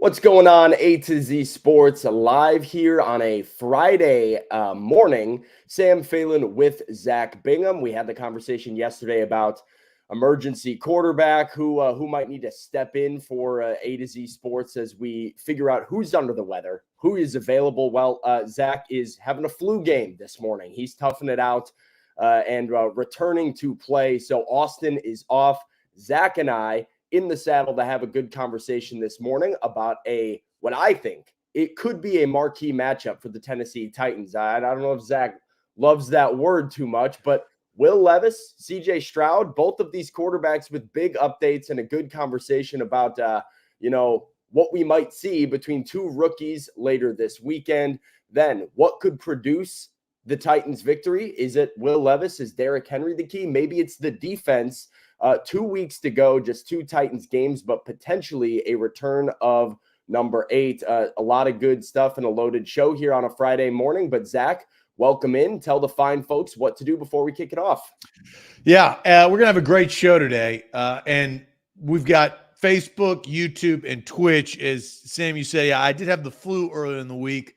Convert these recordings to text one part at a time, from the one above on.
What's going on? A to Z Sports live here on a Friday morning. Sam Phelan with Zach Bingham. We had the conversation yesterday about emergency quarterback who might need to step in for A to Z Sports as we figure out who's under the weather, who is available. Well, Zach is having a flu game this morning. He's toughing it out and returning to play. So Austin is off. Zach and I in the saddle to have a good conversation this morning about what I think it could be a marquee matchup for the Tennessee Titans. I don't know if Zach loves that word too much, but Will Levis, CJ Stroud, both of these quarterbacks with big updates and a good conversation about, what we might see between two rookies later this weekend. Then what could produce the Titans' victory? Is it Will Levis? Is Derrick Henry the key? Maybe it's the defense. 2 weeks to go, just two Titans games, but potentially a return of number 8. A lot of good stuff and a loaded show here on a Friday morning. But Zach, welcome in. Tell the fine folks what to do before we kick it off. Yeah, we're going to have a great show today. And we've got Facebook, YouTube, and Twitch. As Sam, you say, I did have the flu earlier in the week.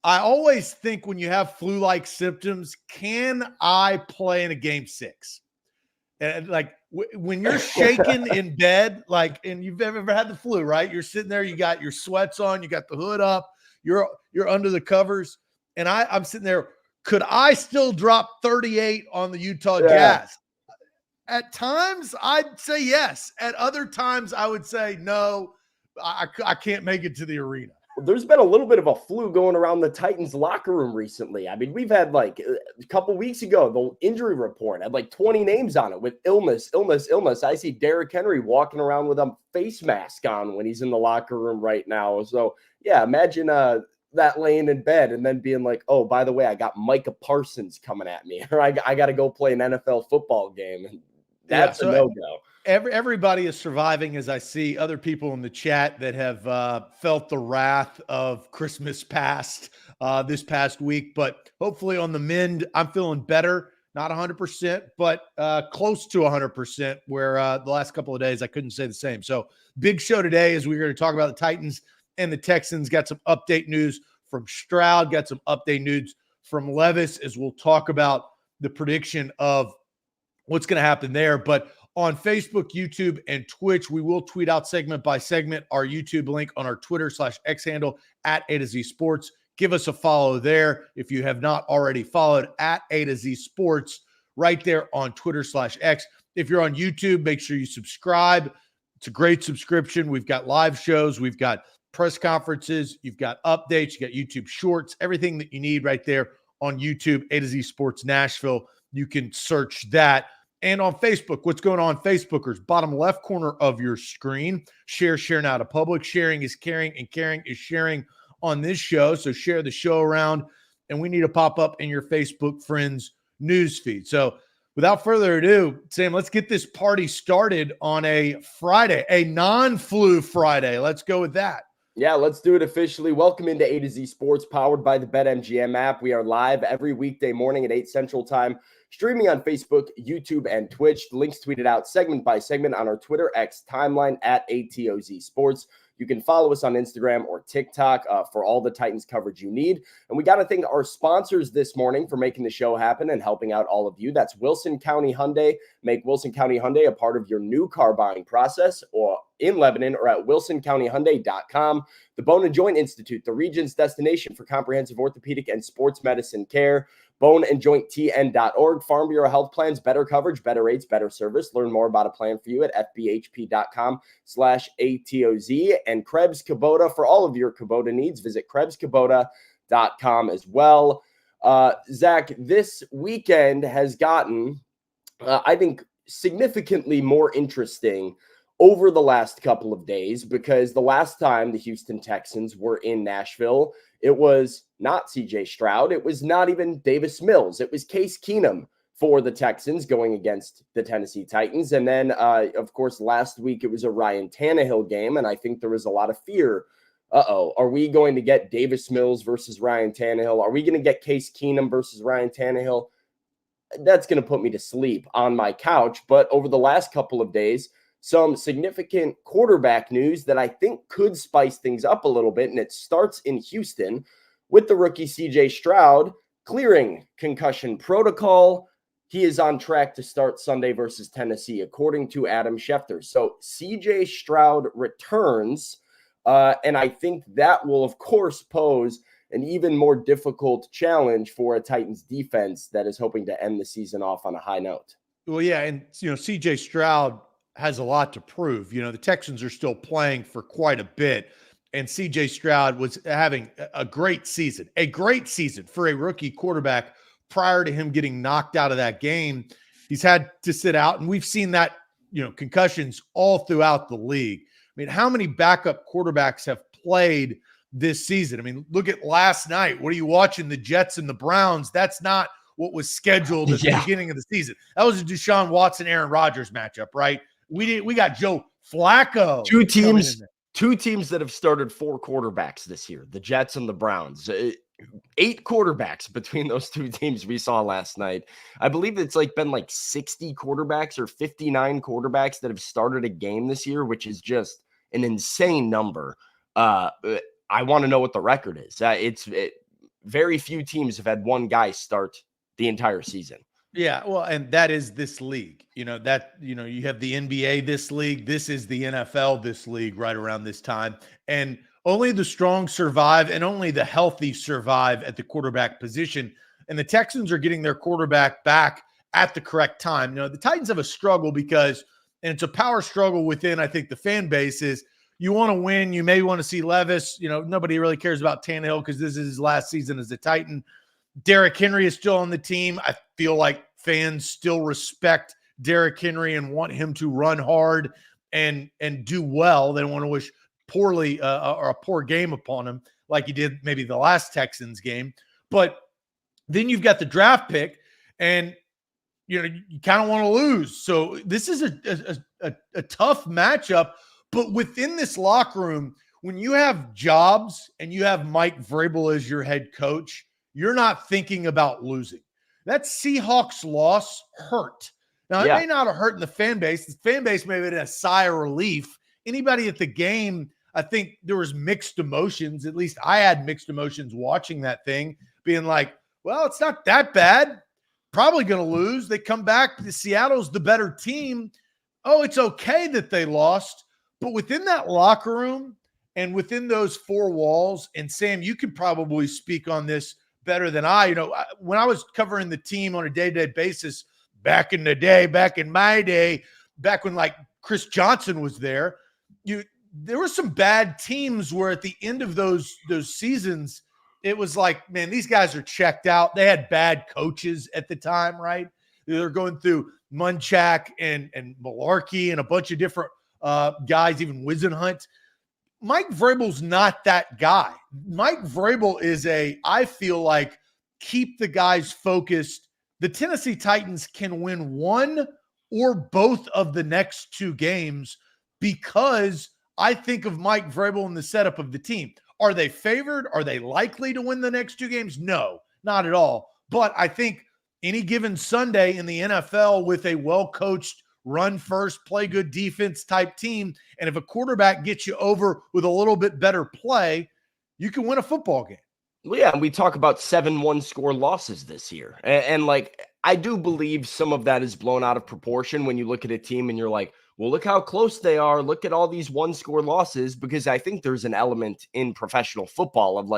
I always think when you have flu-like symptoms, can I play in a game 6? And when you're shaking in bed, and you've ever had the flu, right? You're sitting there, you got your sweats on, you got the hood up, you're under the covers, and I'm sitting there. Could I still drop 38 on the Utah Jazz? At times, I'd say yes. At other times, I would say no. I can't make it to the arena. There's been a little bit of a flu going around the Titans locker room recently. I mean, we've had a couple weeks ago, the injury report had 20 names on it with illness. I see Derrick Henry walking around with a face mask on when he's in the locker room right now. So yeah, imagine that laying in bed and then being like, oh, by the way, I got Micah Parsons coming at me, or I got to go play an NFL football game. And that's a no-go. Everybody is surviving, as I see other people in the chat that have felt the wrath of Christmas past this past week. But hopefully on the mend, I'm feeling better. Not 100%, but close to 100%, where the last couple of days I couldn't say the same. So big show today as we're going to talk about the Titans and the Texans. Got some update news from Stroud. Got some update news from Levis as we'll talk about the prediction of what's going to happen there. But on Facebook, YouTube, and Twitch, we will tweet out segment by segment our YouTube link on our Twitter/X handle at A to Z Sports. Give us a follow there if you have not already followed at A to Z Sports right there on Twitter/X. If you're on YouTube, make sure you subscribe. It's a great subscription. We've got live shows. We've got press conferences. You've got updates. You got YouTube shorts, everything that you need right there on YouTube, A to Z Sports Nashville. You can search that. And on Facebook, what's going on, Facebookers? Bottom left corner of your screen. Share now to public. Sharing is caring, and caring is sharing on this show. So share the show around, and we need to pop up in your Facebook friends news feed. So without further ado, Sam, let's get this party started on a Friday, a non-flu Friday. Let's go with that. Yeah, let's do it officially. Welcome into A to Z Sports, powered by the BetMGM app. We are live every weekday morning at 8 Central Time, streaming on Facebook, YouTube, and Twitch. The links tweeted out segment by segment on our Twitter X timeline at ATOZ Sports. You can follow us on Instagram or TikTok for all the Titans coverage you need. And we got to thank our sponsors this morning for making the show happen and helping out all of you. That's Wilson County Hyundai. Make Wilson County Hyundai a part of your new car buying process, or in Lebanon, or at wilsoncountyhyundai.com. The Bone and Joint Institute, the region's destination for comprehensive orthopedic and sports medicine care. boneandjointtn.org. Farm Bureau Health Plans, better coverage, better rates, better service. Learn more about a plan for you at fbhp.com/ATOZ. And Krebs Kubota, for all of your Kubota needs, visit KrebsKubota.com as well. Zach, this weekend has gotten, I think, significantly more interesting over the last couple of days, because the last time the Houston Texans were in Nashville, it was not CJ Stroud. It was not even Davis Mills. It was Case Keenum for the Texans going against the Tennessee Titans. And then, of course, last week it was a Ryan Tannehill game, and I think there was a lot of fear. Are we going to get Davis Mills versus Ryan Tannehill? Are we going to get Case Keenum versus Ryan Tannehill? That's going to put me to sleep on my couch. But over the last couple of days, some significant quarterback news that I think could spice things up a little bit. And it starts in Houston with the rookie CJ Stroud clearing concussion protocol. He is on track to start Sunday versus Tennessee, according to Adam Schefter. So CJ Stroud returns, and I think that will, of course, pose an even more difficult challenge for a Titans defense that is hoping to end the season off on a high note. Well, yeah, and CJ Stroud has a lot to prove. The Texans are still playing for quite a bit, and CJ Stroud was having a great season for a rookie quarterback prior to him getting knocked out of that game. He's had to sit out, and we've seen that, concussions all throughout the league. I mean, how many backup quarterbacks have played this season? I mean, look at last night. What are you watching? The Jets and the Browns. That's not what was scheduled at the beginning of the season. That was a Deshaun Watson, Aaron Rodgers matchup, right? We got Joe Flacco. Two teams that have started 4 quarterbacks this year, the Jets and the Browns. 8 quarterbacks between those two teams we saw last night. I believe it's been 60 quarterbacks or 59 quarterbacks that have started a game this year, which is just an insane number. I want to know what the record is. Very few teams have had one guy start the entire season. Yeah, well, and that is this league. You have the NBA this league. This is the NFL this league right around this time. And only the strong survive and only the healthy survive at the quarterback position. And the Texans are getting their quarterback back at the correct time. The Titans have a struggle because, and it's a power struggle within, I think, the fan base is, you want to win. You may want to see Levis. Nobody really cares about Tannehill because this is his last season as a Titan. Derrick Henry is still on the team. I feel like fans still respect Derrick Henry and want him to run hard and do well. They don't want to wish poorly or a poor game upon him like he did maybe the last Texans game. But then you've got the draft pick, and you kind of want to lose. So this is a tough matchup. But within this locker room, when you have Jobs and you have Mike Vrabel as your head coach, you're not thinking about losing. That Seahawks loss hurt. Now, It may not have hurt in the fan base. The fan base may have been a sigh of relief. Anybody at the game, I think there was mixed emotions. At least I had mixed emotions watching that thing, being like, well, it's not that bad. Probably going to lose. They come back. Seattle's the better team. Oh, it's okay that they lost. But within that locker room and within those 4 walls, and Sam, you could probably speak on this better than I. When I was covering the team on a day-to-day basis back in the day, back in my day, back when Chris Johnson was there, there were some bad teams where at the end of those seasons, it was like, man, these guys are checked out. They had bad coaches at the time, right? They're going through Munchak and Malarkey and a bunch of different guys, even Wisenhunt. Mike Vrabel's not that guy. Mike Vrabel is I feel like, keep the guys focused. The Tennessee Titans can win one or both of the next 2 games because I think of Mike Vrabel and the setup of the team. Are they favored? Are they likely to win the next 2 games? No, not at all. But I think any given Sunday in the NFL with a well-coached, run first, play good defense type team, and if a quarterback gets you over with a little bit better play, you can win a football game. Well, yeah, and we talk about 7 one-score losses this year. And I do believe some of that is blown out of proportion when you look at a team and you're like, well, look how close they are. Look at all these one-score losses, because I think there's an element in professional football of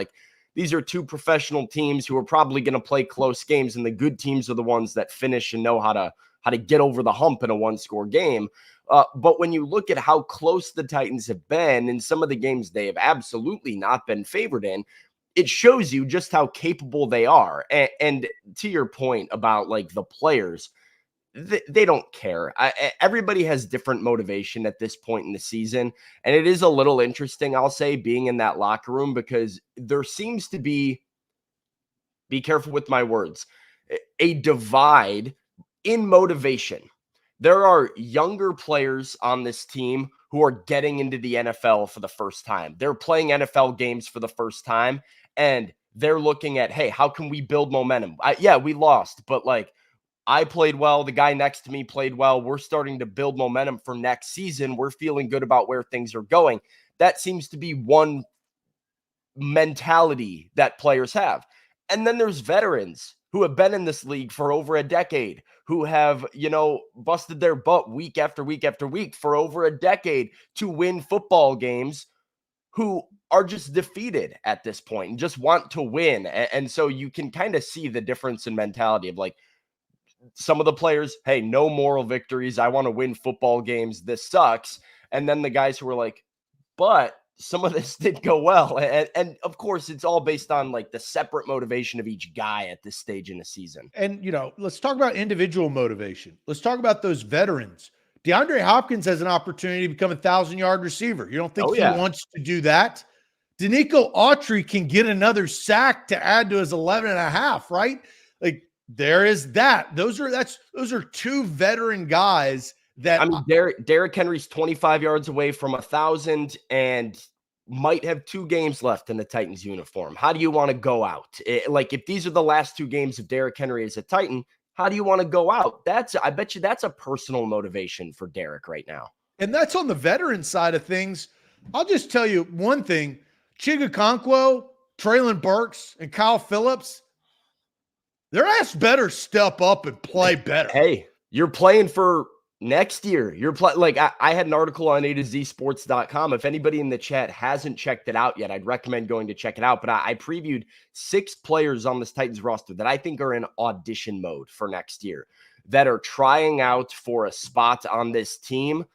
these are 2 professional teams who are probably going to play close games, and the good teams are the ones that finish and know how to get over the hump in a one-score game. But when you look at how close the Titans have been in some of the games they have absolutely not been favored in, it shows you just how capable they are. And to your point about the players, they don't care. Everybody has different motivation at this point in the season. And it is a little interesting, I'll say, being in that locker room, because there seems to be careful with my words, a divide in motivation. There are younger players on this team who are getting into the NFL for the first time. They're playing NFL games for the first time, and they're looking at, hey, how can we build momentum? Yeah, we lost, but I played well. The guy next to me played well. We're starting to build momentum for next season. We're feeling good about where things are going. That seems to be one mentality that players have. And then there's veterans who have been in this league for over a decade, who have, busted their butt week after week after week for over a decade to win football games, who are just defeated at this point and just want to win. And so you can kind of see the difference in mentality of like some of the players, hey, no moral victories. I want to win football games. This sucks. And then the guys who were like, but some of this did go well. And of course, it's all based on like the separate motivation of each guy at this stage in the season. And, let's talk about individual motivation. Let's talk about those veterans. DeAndre Hopkins has an opportunity to become a 1,000-yard receiver. You don't think he wants to do that? Danico Autry can get another sack to add to his 11.5, right? Like there is that. Those are two veteran guys that, I mean, Derrick Henry's 25 yards away from 1,000 and might have 2 games left in the Titans uniform. How do you want to go out? Like if these are the last 2 games of Derrick Henry as a Titan, how do you want to go out? I bet you that's a personal motivation for Derrick right now. And that's on the veteran side of things. I'll just tell you one thing. Chigakonkwo, Traylon Burks, and Kyle Phillips, their ass better step up and play better. Hey, you're playing for next year. You're like I had an article on A2ZSports.com. If anybody in the chat hasn't checked it out yet, I'd recommend going to check it out. But I previewed 6 players on this Titans roster that I think are in audition mode for next year, that are trying out for a spot on this team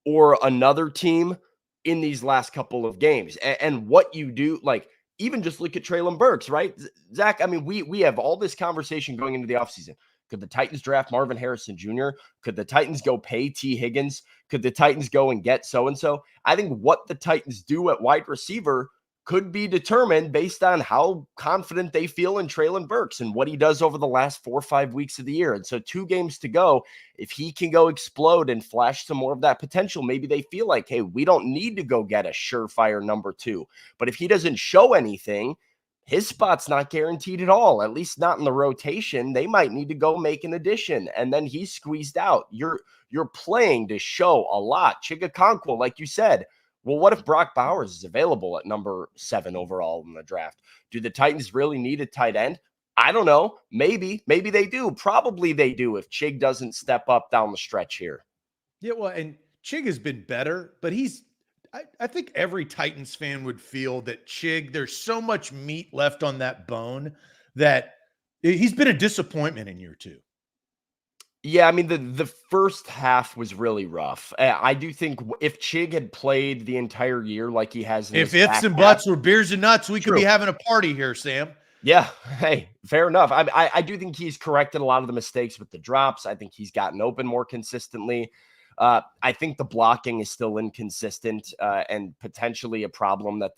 or another team in these last couple of games. And what you do, like even just look at Traylon Burks, right? Zach, I mean, we have all this conversation going into the offseason. Could the Titans draft Marvin Harrison Jr.? Could the Titans go pay T. Higgins? Could the Titans go and get so-and-so? I think what the Titans do at wide receiver could be determined based on how confident they feel in Traylon Burks and what he does over the last 4 or 5 weeks of the year. And so 2 games to go. If he can go explode and flash some more of that potential, maybe they feel like, hey, we don't need to go get a surefire number 2. But if he doesn't show anything, his spot's not guaranteed at all, at least not in the rotation. They might need to go make an addition, and then he's squeezed out. You're playing to show a lot. Chigakonkwo, like you said, well, what if Brock Bowers is available at number 7 overall in the draft? Do the Titans really need a tight end? I don't know. Maybe they do. Probably they do if Chig doesn't step up down the stretch here. Yeah, well, and Chig has been better, but I think every Titans fan would feel that Chig, there's so much meat left on that bone that he's been a disappointment in year 2. Yeah, I mean, the first half was really rough. I do think if Chig had played the entire year like he has, if ifs and buts were beers and nuts, we could be having a party here, Sam. Yeah, hey, fair enough. I do think he's corrected a lot of the mistakes with the drops. I think he's gotten open more consistently. I think the blocking is still inconsistent and potentially a problem that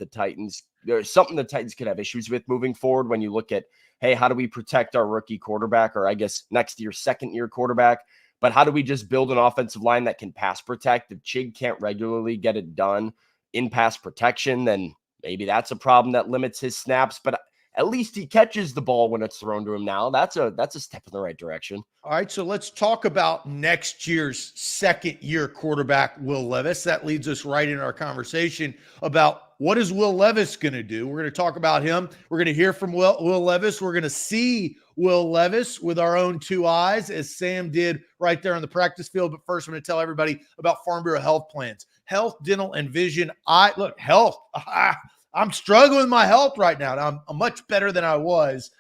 there's something the Titans could have issues with moving forward when you look at, hey, how do we protect our rookie quarterback, or I guess next year, second-year quarterback? But how do we just build an offensive line that can pass protect? If Chig can't regularly get it done in pass protection, then maybe that's a problem that limits his snaps. But at least he catches the ball when it's thrown to him now. That's a step in the right direction. All right, so let's talk about next year's second-year quarterback, Will Levis. That leads us right in our conversation about what is Will Levis going to do. We're going to talk about him. We're going to hear from Will Levis. We're going to see Will Levis with our own 2 eyes, as Sam did right there on the practice field. But first, I'm going to tell everybody about Farm Bureau Health Plans. Health, dental, and vision. Health. I'm struggling with my health right now. I'm much better than I was.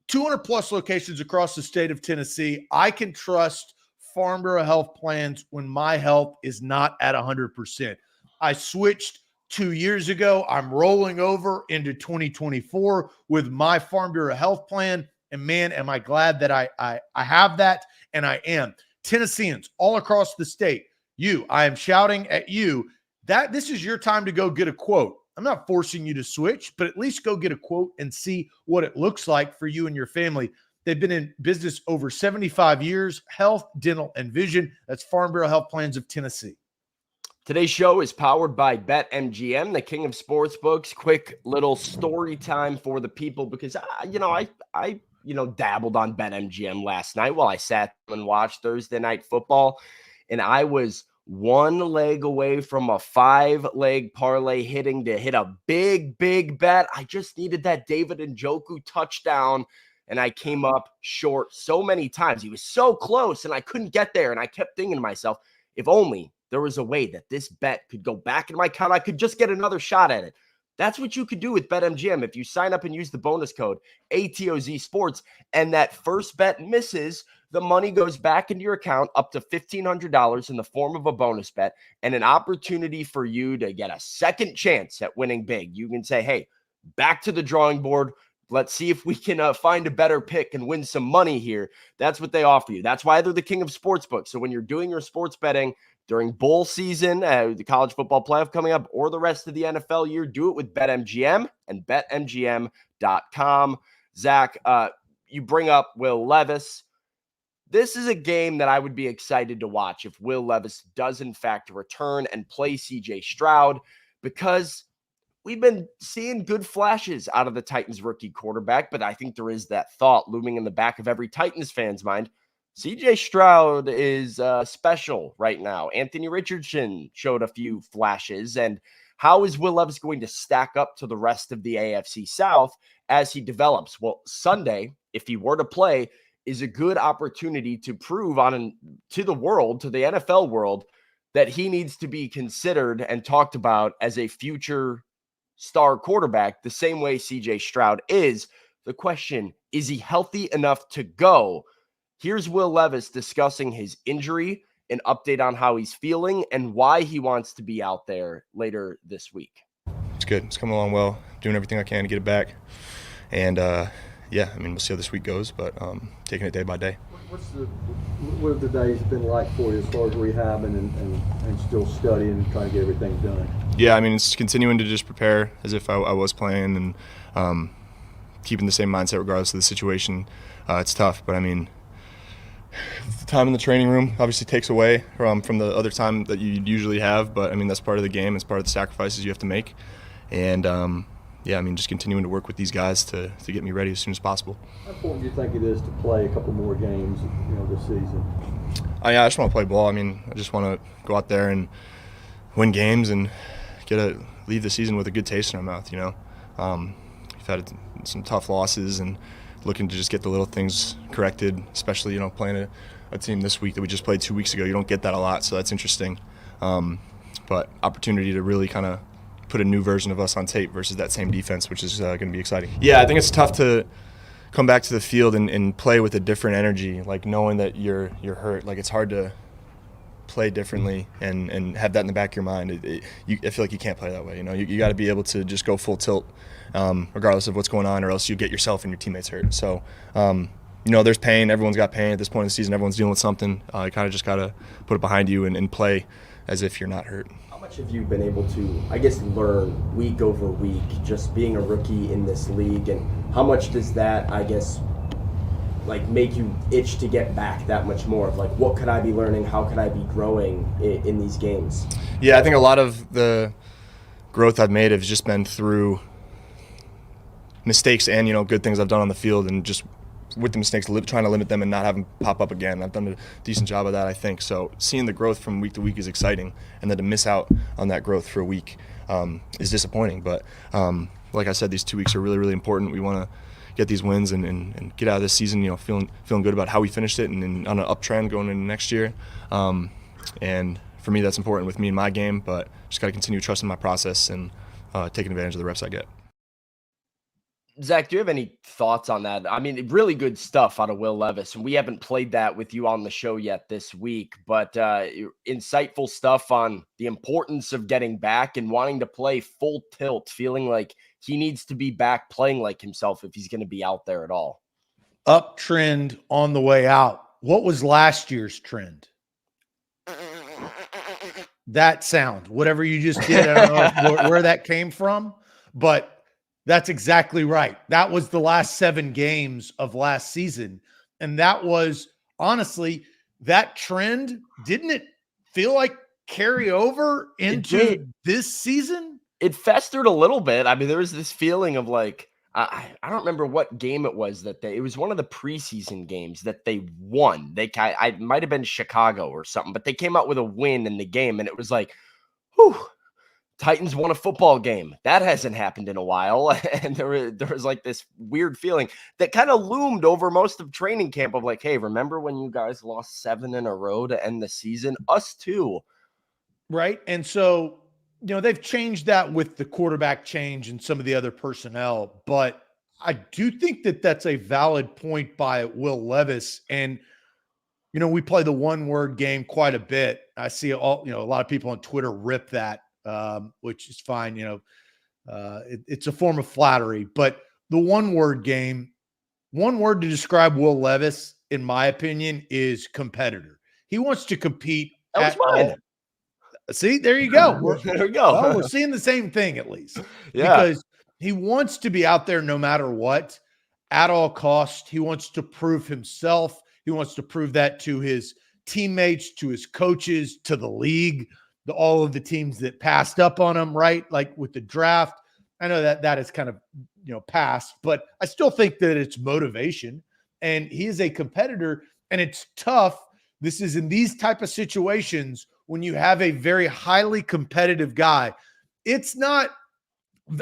200 plus locations across the state of Tennessee. I can trust Farm Bureau Health Plans when my health is not at 100%. I switched 2 years ago. I'm rolling over into 2024 with my Farm Bureau Health Plan. And man, am I glad that I have that, and I am. Tennesseans all across the state, I am shouting at you that this is your time to go get a quote. I'm not forcing you to switch, but at least go get a quote and see what it looks like for you and your family. They've been in business over 75 years, health, dental, and vision. That's Farm Bureau Health Plans of Tennessee. Today's show is powered by BetMGM, the king of sportsbooks. Quick little story time for the people because, I dabbled on BetMGM last night while I sat and watched Thursday Night Football, and I was one leg away from a 5-leg parlay hitting to hit a big, big bet. I just needed that David Njoku touchdown, and I came up short so many times. He was so close, and I couldn't get there, and I kept thinking to myself, if only there was a way that this bet could go back in my account, I could just get another shot at it. That's what you could do with BetMGM if you sign up and use the bonus code ATOZ Sports, and that first bet misses, the money goes back into your account up to $1,500 in the form of a bonus bet and an opportunity for you to get a second chance at winning big. You can say, hey, back to the drawing board. Let's see if we can find a better pick and win some money here. That's what they offer you. That's why they're the king of sportsbooks. So when you're doing your sports betting during bowl season, the college football playoff coming up, or the rest of the NFL year, do it with BetMGM and BetMGM.com. Zach, you bring up Will Levis. This is a game that I would be excited to watch if Will Levis does, in fact, return and play CJ Stroud, because we've been seeing good flashes out of the Titans rookie quarterback, but I think there is that thought looming in the back of every Titans fan's mind. CJ Stroud is special right now. Anthony Richardson showed a few flashes, and how is Will Levis going to stack up to the rest of the AFC South as he develops? Well, Sunday, if he were to play, is a good opportunity to prove to the world, to the NFL world, that he needs to be considered and talked about as a future star quarterback the same way CJ Stroud is. The question, is he healthy enough to go? Here's Will Levis discussing his injury, an update on how he's feeling, and why he wants to be out there later this week. It's good. It's coming along well. Doing everything I can to get it back. And, we'll see how this week goes, but taking it day by day. What have the days been like for you as far as rehabbing and still studying and trying to get everything done? Yeah, it's continuing to just prepare as if I was playing and keeping the same mindset regardless of the situation. It's tough, but the time in the training room obviously takes away from the other time that you usually have, but that's part of the game. It's part of the sacrifices you have to make. And just continuing to work with these guys to get me ready as soon as possible. How important do you think it is to play a couple more games, this season? I just want to play ball. I just want to go out there and win games and leave the season with a good taste in our mouth. We've had some tough losses and looking to just get the little things corrected, especially playing a team this week that we just played 2 weeks ago. You don't get that a lot, so that's interesting. But opportunity to really kind of put a new version of us on tape versus that same defense, which is going to be exciting. Yeah, I think it's tough to come back to the field and play with a different energy, like knowing that you're hurt. Like, it's hard to play differently and have that in the back of your mind. I feel like you can't play that way. You got to be able to just go full tilt regardless of what's going on, or else you get yourself and your teammates hurt. So, there's pain. Everyone's got pain at this point in the season. Everyone's dealing with something. You kind of just got to put it behind you and play as if you're not hurt. How much have you been able to, learn week over week, just being a rookie in this league, and how much does that, make you itch to get back that much more of what could I be learning? How could I be growing in these games? Yeah, I think a lot of the growth I've made has just been through mistakes and, good things I've done on the field, and just with the mistakes, trying to limit them and not have them pop up again. I've done a decent job of that, I think. So seeing the growth from week to week is exciting, and then to miss out on that growth for a week is disappointing. But like I said, these 2 weeks are really, really important. We want to get these wins and get out of this season, feeling good about how we finished it and on an uptrend going into next year. And for me, that's important with me and my game, but just got to continue trusting my process and taking advantage of the reps I get. Zach, do you have any thoughts on that? Really good stuff out of Will Levis, and we haven't played that with you on the show yet this week, but insightful stuff on the importance of getting back and wanting to play full tilt, feeling like he needs to be back playing like himself if he's going to be out there at all. Uptrend on the way out. What was last year's trend? That sound, whatever you just did, I don't know where that came from, but that's exactly right. That was the last 7 games of last season. And that was, honestly, that trend, didn't it feel like carry over into this season? It festered a little bit. There was this feeling of I don't remember what game it was it was one of the preseason games that they won. I might have been Chicago or something, but they came out with a win in the game, and it was like, whew, Titans won a football game. That hasn't happened in a while. And there was like this weird feeling that kind of loomed over most of training camp of like, hey, remember when you guys lost 7 in a row to end the season? Us too. Right. And so, they've changed that with the quarterback change and some of the other personnel, but I do think that that's a valid point by Will Levis. And, we play the one word game quite a bit. I see a lot of people on Twitter rip that, which is fine. It's a form of flattery, but the one word game, one word to describe Will Levis, in my opinion, is competitor. He wants to compete. That was mine. See, there you go. There we go. Well, we're seeing the same thing at least. Yeah. Because he wants to be out there no matter what, at all costs. He wants to prove himself. He wants to prove that to his teammates, to his coaches, to the league, to all of the teams that passed up on him, right? Like with the draft. I know that is kind of, passed, but I still think that it's motivation. And he is a competitor, and it's tough. This is in these type of situations when you have a very highly competitive guy. It's not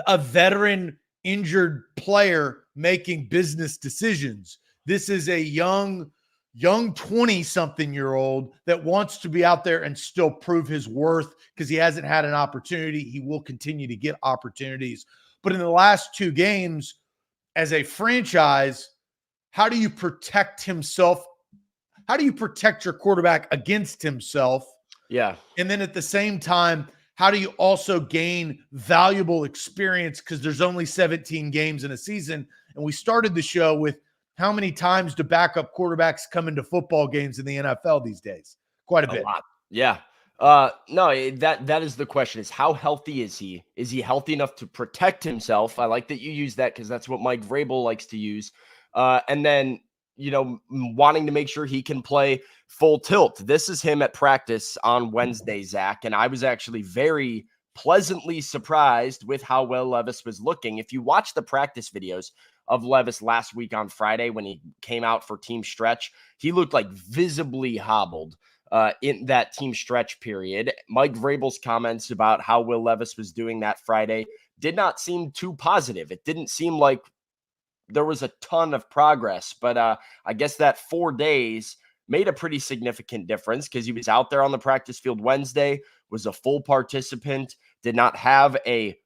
a veteran injured player making business decisions. This is a young 20-something-year-old that wants to be out there and still prove his worth because he hasn't had an opportunity. He will continue to get opportunities. But in the last 2 games, as a franchise, how do you protect himself? How do you protect your quarterback against himself? Yeah. And then at the same time, how do you also gain valuable experience? Because there's only 17 games in a season. And we started the show with how many times do backup quarterbacks come into football games in the NFL these days? Quite a bit. Lot. Yeah. No, that is the question, is how healthy is he? Is he healthy enough to protect himself? I like that you use that because that's what Mike Vrabel likes to use. And then, wanting to make sure he can play full tilt. This is him at practice on Wednesday, Zach. And I was actually very pleasantly surprised with how well Levis was looking. If you watch the practice videos of Levis last week on Friday when he came out for team stretch, he looked like visibly hobbled in that team stretch period. Mike Vrabel's comments about how Will Levis was doing that Friday did not seem too positive. It didn't seem like there was a ton of progress, but I guess that 4 days made a pretty significant difference because he was out there on the practice field Wednesday, was a full participant, did not have a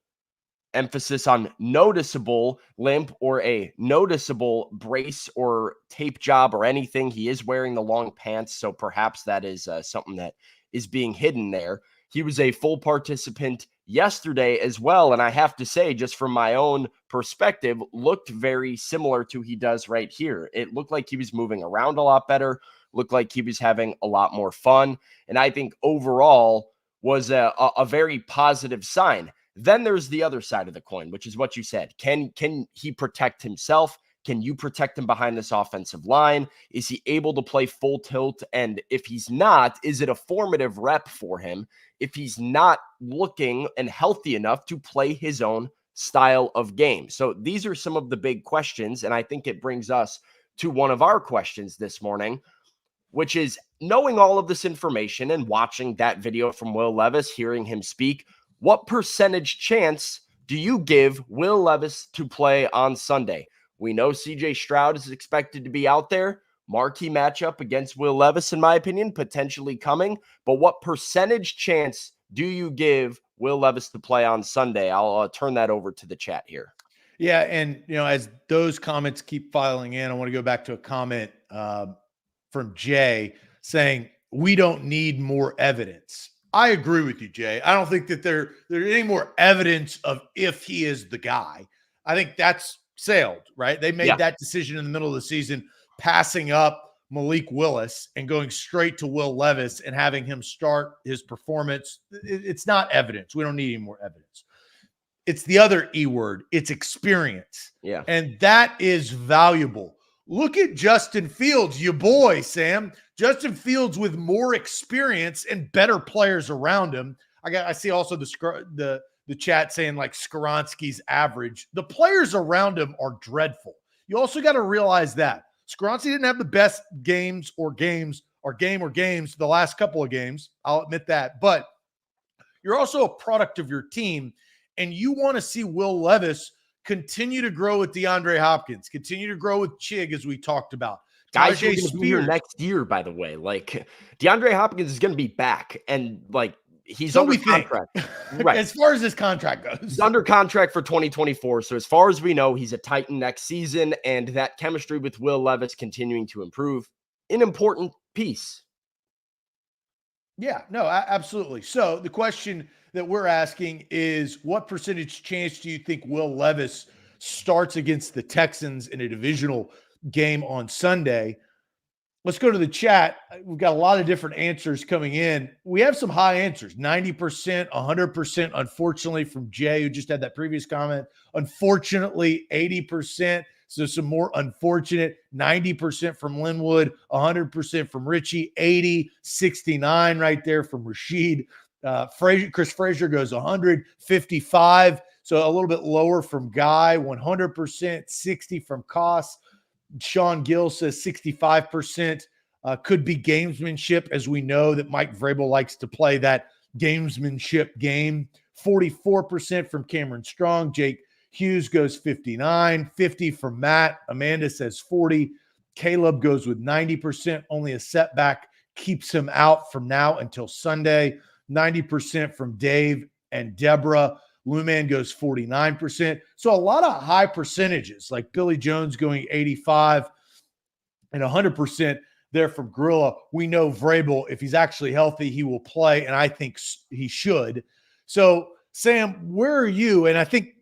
emphasis on noticeable limp or a noticeable brace or tape job or anything. He is wearing the long pants, so perhaps that is something that is being hidden there. He was a full participant yesterday as well, and I have to say, just from my own perspective, looked very similar to he does right here. It looked like he was moving around a lot better, looked like he was having a lot more fun, and I think overall was a very positive sign. Then there's the other side of the coin, which is what you said. Can he protect himself? Can you protect him behind this offensive line? Is he able to play full tilt? And if he's not, is it a formative rep for him if he's not looking and healthy enough to play his own style of game? So these are some of the big questions, and I think it brings us to one of our questions this morning, which is, knowing all of this information and watching that video from Will Levis, hearing him speak, what percentage chance do you give Will Levis to play on Sunday? We know CJ Stroud is expected to be out there. Marquee matchup against Will Levis, in my opinion, potentially coming. But what percentage chance do you give Will Levis to play on Sunday? I'll turn that over to the chat here. Yeah, and as those comments keep filing in, I want to go back to a comment from Jay saying, we don't need more evidence. I agree with you, Jay. I don't think that there's any more evidence of if he is the guy. I think that's sailed, right? They made that decision in the middle of the season, passing up Malik Willis and going straight to Will Levis and having him start his performance. It's not evidence. We don't need any more evidence. It's the other E word. It's experience. Yeah. And that is valuable. Look at Justin Fields, your boy, Sam. Justin Fields with more experience and better players around him. I see also the the chat saying like Skoronski's average. The players around him are dreadful. You also got to realize that Skoronski didn't have the best games the last couple of games. I'll admit that. But you're also a product of your team, and you want to see Will Levis continue to grow with DeAndre Hopkins, continue to grow with Chig, as we talked about. Guys are going to be here next year, by the way. Like, DeAndre Hopkins is going to be back, and like he's under contract. Right. As far as his contract goes, he's under contract for 2024. So as far as we know, he's a Titan next season, and that chemistry with Will Levis continuing to improve, an important piece. Yeah, no, absolutely. So the question that we're asking is, what percentage chance do you think Will Levis starts against the Texans in a divisional game on Sunday? Let's go to the chat. We've got a lot of different answers coming in. We have some high answers, 90%, 100%, unfortunately, from Jay, who just had that previous comment. Unfortunately, 80%. So some more unfortunate, 90% from Linwood, 100% from Richie, 80, 69 right there from Rashid. Chris Frazier goes 100, 55. So a little bit lower from Guy, 100%, 60 from Koss. Sean Gill says 65% could be gamesmanship, as we know that Mike Vrabel likes to play that gamesmanship game. 44% from Cameron Strong. Jake Hughes goes 59, 50 from Matt. Amanda says 40. Caleb goes with 90%. Only a setback keeps him out from now until Sunday. 90% from Dave and Deborah. Luman goes 49%. So a lot of high percentages, like Billy Jones going 85 and 100% there from Gorilla. We know Vrabel, if he's actually healthy, he will play, and I think he should. So, Sam, where are you? And I think,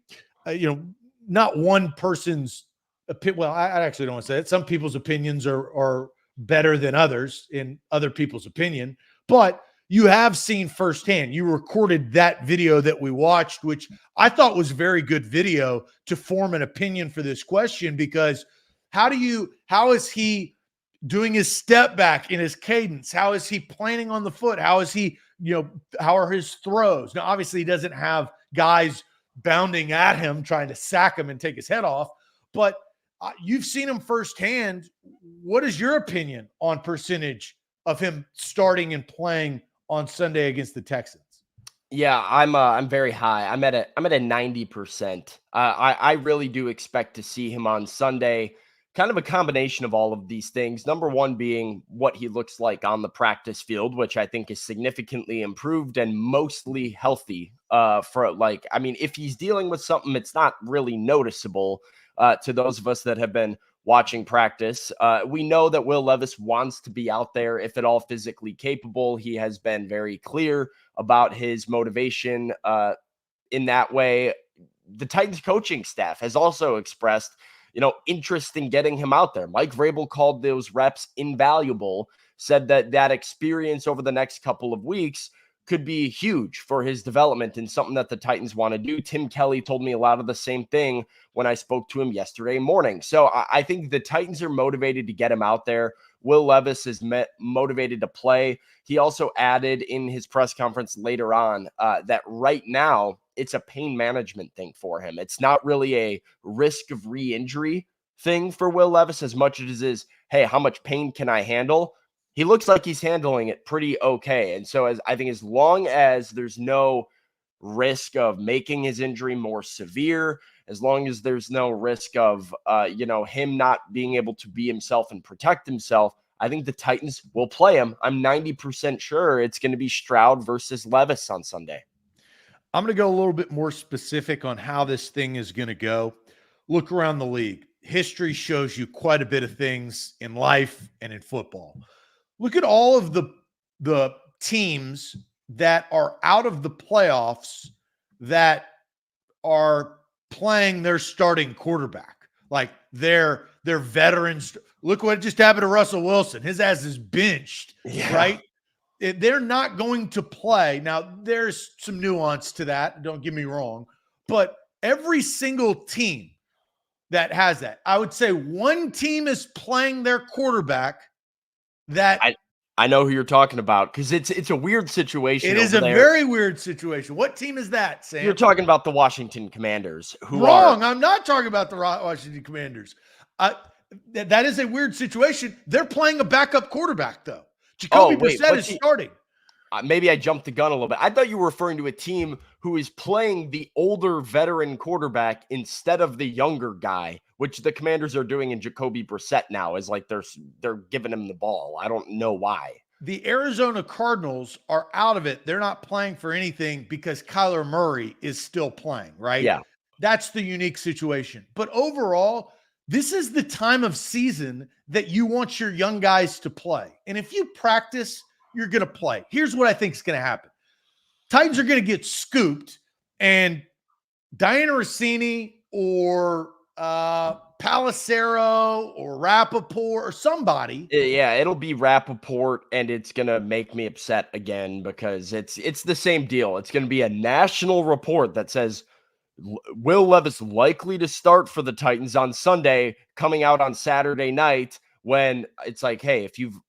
not one person's opinion. Well, I actually don't want to say it. Some people's opinions are better than others in other people's opinion, but you have seen firsthand. You recorded that video that we watched, which I thought was very good video to form an opinion for this question, because how is he doing his step back in his cadence? How is he planning on the foot? How is he, how are his throws? Now, obviously he doesn't have guys bounding at him, trying to sack him and take his head off, but you've seen him firsthand. What is your opinion on percentage of him starting and playing on Sunday against the Texans? Yeah, I'm very high. I'm at a 90%. I really do expect to see him on Sunday. Kind of a combination of all of these things. Number one being what he looks like on the practice field, which I think is significantly improved and mostly healthy. If he's dealing with something, it's not really noticeable to those of us that have been watching practice. We know that Will Levis wants to be out there, if at all physically capable. He has been very clear about his motivation in that way. The Titans coaching staff has also expressed, interest in getting him out there. Mike Vrabel called those reps invaluable, said that experience over the next couple of weeks could be huge for his development and something that the Titans want to do. Tim Kelly told me a lot of the same thing when I spoke to him yesterday morning. So I think the Titans are motivated to get him out there. Will Levis is motivated to play. He also added in his press conference later on that right now it's a pain management thing for him. It's not really a risk of re-injury thing for Will Levis as much as it is, hey, how much pain can I handle? He looks like he's handling it pretty okay. And so I think as long as there's no risk of making his injury more severe, as long as there's no risk of, him not being able to be himself and protect himself, I think the Titans will play him. I'm 90% sure it's going to be Stroud versus Levis on Sunday. I'm going to go a little bit more specific on how this thing is going to go. Look around the league. History shows you quite a bit of things in life and in football. Look at all of the teams that are out of the playoffs that are playing their starting quarterback. Like they're veterans. Look what just happened to Russell Wilson. His ass is benched, right? They're not going to play. Now, there's some nuance to that. Don't get me wrong. But every single team that has that, I would say one team is playing their quarterback that I know who you're talking about because it's a weird situation. It is a very weird situation. What team is that, Sam? You're talking about the Washington Commanders. Wrong. I'm not talking about the Washington Commanders. That is a weird situation. They're playing a backup quarterback, though. Jacoby Brissett is starting. Maybe I jumped the gun a little bit. I thought you were referring to a team who is playing the older veteran quarterback instead of the younger guy, which the Commanders are doing in Jacoby Brissett now. Is like they're giving him the ball. I don't know why. The Arizona Cardinals are out of it. They're not playing for anything because Kyler Murray is still playing, right? Yeah. That's the unique situation. But overall, this is the time of season that you want your young guys to play. And if you practice, you're going to play. Here's what I think is going to happen. Titans are going to get scooped, and Diana Rossini or Palacero or Rappaport or somebody. Yeah, it'll be Rappaport, and it's going to make me upset again because it's the same deal. It's going to be a national report that says Will Levis likely to start for the Titans on Sunday, coming out on Saturday night, when it's like, hey, if you've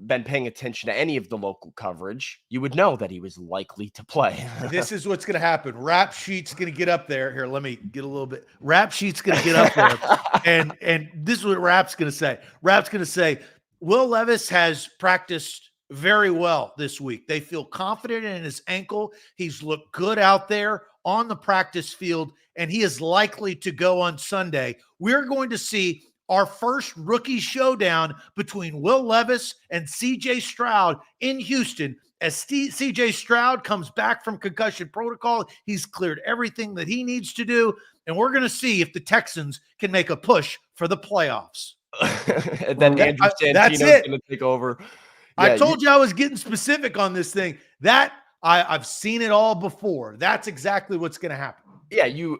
been paying attention to any of the local coverage, you would know that he was likely to play. This is what's going to happen. Rap Sheet's going to get up there. Here, let me get a little bit. Rap Sheet's going to get up there. And this is what Rap's going to say. Rap's going to say, Will Levis has practiced very well this week. They feel confident in his ankle. He's looked good out there on the practice field, and he is likely to go on Sunday. We're going to see our first rookie showdown between Will Levis and C.J. Stroud in Houston. As C.J. Stroud comes back from concussion protocol, he's cleared everything that he needs to do, and we're going to see if the Texans can make a push for the playoffs. And then Andrew Santino's going to take over. Yeah, I told you I was getting specific on this thing. I've seen it all before. That's exactly what's going to happen. Yeah, you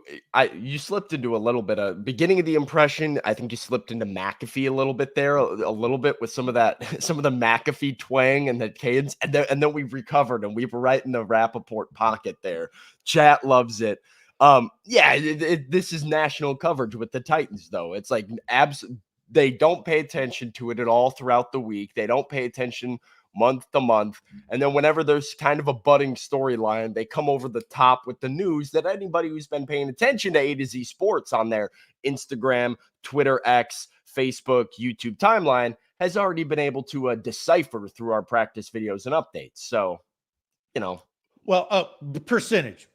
slipped into a little bit of beginning of the impression. I think you slipped into McAfee a little bit there, a little bit with some of the McAfee twang and the cadence, and then we recovered and we were right in the Rappaport pocket there. Chat loves it. This is national coverage with the Titans, though. It's like they don't pay attention to it at all throughout the week. They don't pay attention month to month. And then whenever there's kind of a budding storyline, they come over the top with the news that anybody who's been paying attention to A to Z Sports on their Instagram, Twitter, X, Facebook, YouTube timeline has already been able to decipher through our practice videos and updates. So, Well, the percentage,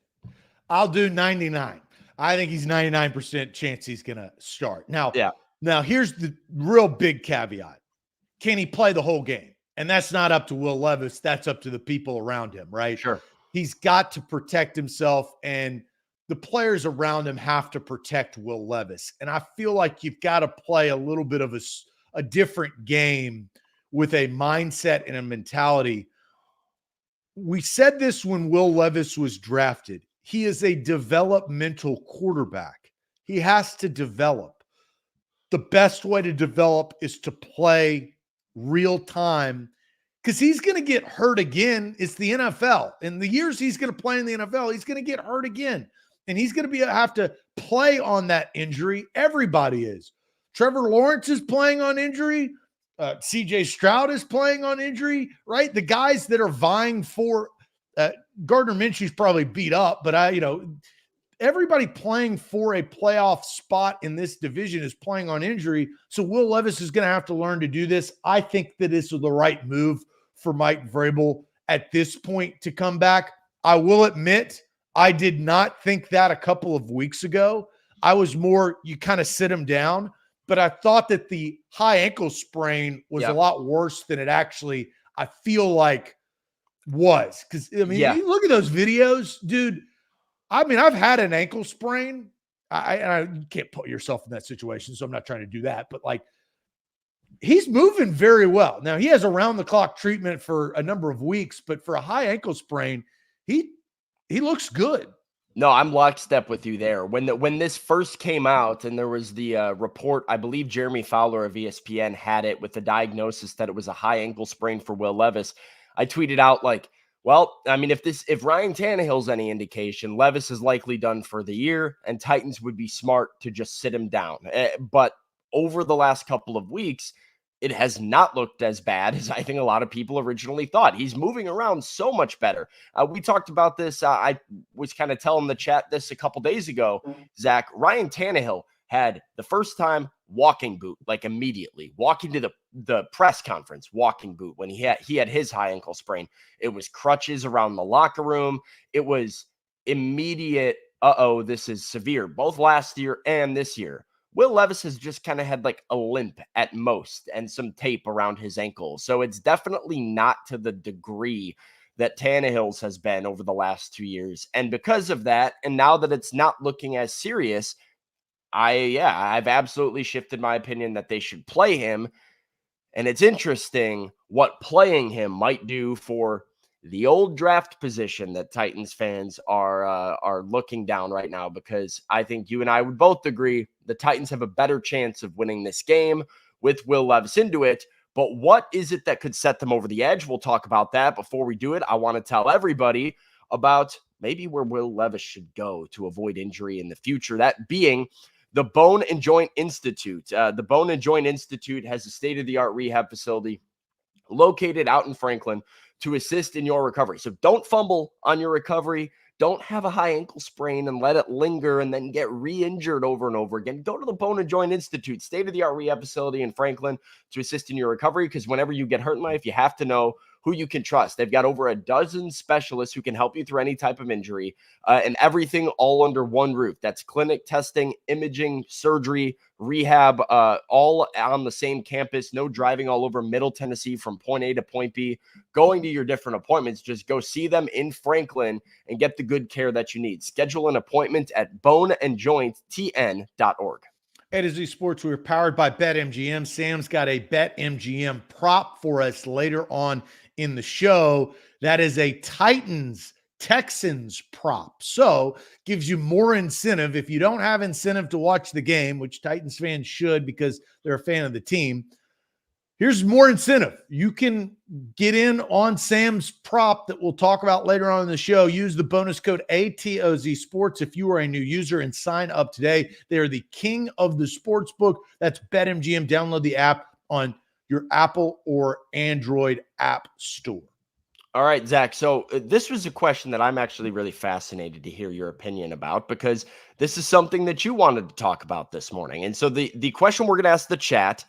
I'll do 99. I think he's 99% chance he's going to start. Now, here's the real big caveat. Can he play the whole game? And that's not up to Will Levis. That's up to the people around him, right? Sure. He's got to protect himself, and the players around him have to protect Will Levis. And I feel like you've got to play a little bit of a different game with a mindset and a mentality. We said this when Will Levis was drafted. He is a developmental quarterback. He has to develop. The best way to develop is to play real time, because he's going to get hurt again. It's the NFL. In the years he's going to play in the NFL, he's going to get hurt again, and he's going to have to play on that injury. Everybody is. Trevor Lawrence is playing on injury. C.J. Stroud is playing on injury, right? The guys that are vying for Gardner Minshew's probably beat up, but everybody playing for a playoff spot in this division is playing on injury. So Will Levis is going to have to learn to do this. I think that this is the right move for Mike Vrabel at this point to come back. I will admit, I did not think that a couple of weeks ago. I was more, you kind of sit him down, but I thought that the high ankle sprain was a lot worse than it actually, I feel like, was. Because, you look at those videos, dude. I've had an ankle sprain. You can't put yourself in that situation, so I'm not trying to do that. But, he's moving very well. Now, he has around-the-clock treatment for a number of weeks, but for a high ankle sprain, he looks good. No, I'm lockstep with you there. When this first came out and there was the report, I believe Jeremy Fowler of ESPN had it with the diagnosis that it was a high ankle sprain for Will Levis. I tweeted out if Ryan Tannehill's any indication, Levis is likely done for the year, and Titans would be smart to just sit him down. But over the last couple of weeks, it has not looked as bad as I think a lot of people originally thought. He's moving around so much better. We talked about this. I was kind of telling the chat this a couple days ago, Zach. Ryan Tannehill had the first time walking boot, like immediately walking to the press conference, walking boot when he had his high ankle sprain. It was crutches around the locker room. It was immediate. This is severe, both last year and this year. Will Levis has just kind of had like a limp at most and some tape around his ankle. So it's definitely not to the degree that Tannehill's has been over the last 2 years. And because of that, and now that it's not looking as serious, I've absolutely shifted my opinion that they should play him. And it's interesting what playing him might do for the old draft position that Titans fans are looking down right now, because I think you and I would both agree the Titans have a better chance of winning this game with Will Levis into it. But what is it that could set them over the edge? We'll talk about that. Before we do it, I want to tell everybody about maybe where Will Levis should go to avoid injury in the future, that being the Bone and Joint Institute. The Bone and Joint Institute has a state-of-the-art rehab facility located out in Franklin to assist in your recovery. So don't fumble on your recovery. Don't have a high ankle sprain and let it linger and then get re-injured over and over again. Go to the Bone and Joint Institute, state-of-the-art rehab facility in Franklin, to assist in your recovery, because whenever you get hurt in life, you have to know who you can trust. They've got over a dozen specialists who can help you through any type of injury, and everything all under one roof. That's clinic, testing, imaging, surgery, rehab, all on the same campus. No driving all over Middle Tennessee from point A to point B. Going to your different appointments, just go see them in Franklin and get the good care that you need. Schedule an appointment at boneandjointtn.org. A to Z Sports, we're powered by BetMGM. Sam's got a BetMGM prop for us later on in the show. That is a Titans-Texans prop. So gives you more incentive. If you don't have incentive to watch the game, which Titans fans should because they're a fan of the team, here's more incentive. You can get in on Sam's prop that we'll talk about later on in the show. Use the bonus code ATOZ Sports if you are a new user and sign up today. They are the king of the sports book. That's BetMGM. Download the app on your Apple or Android app store. All right, Zach. So this was a question that I'm actually really fascinated to hear your opinion about, because this is something that you wanted to talk about this morning. And so the question we're going to ask the chat: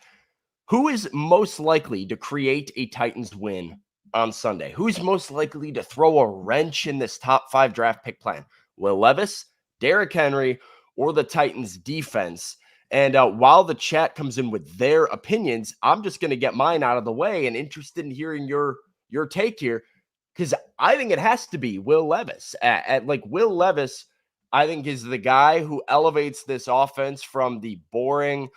who is most likely to create a Titans win on Sunday? Who's most likely to throw a wrench in this top 5 draft pick plan? Will Levis, Derrick Henry, or the Titans defense? And while the chat comes in with their opinions, I'm just going to get mine out of the way and interested in hearing your take here, because I think it has to be Will Levis. Will Levis, I think, is the guy who elevates this offense from the boring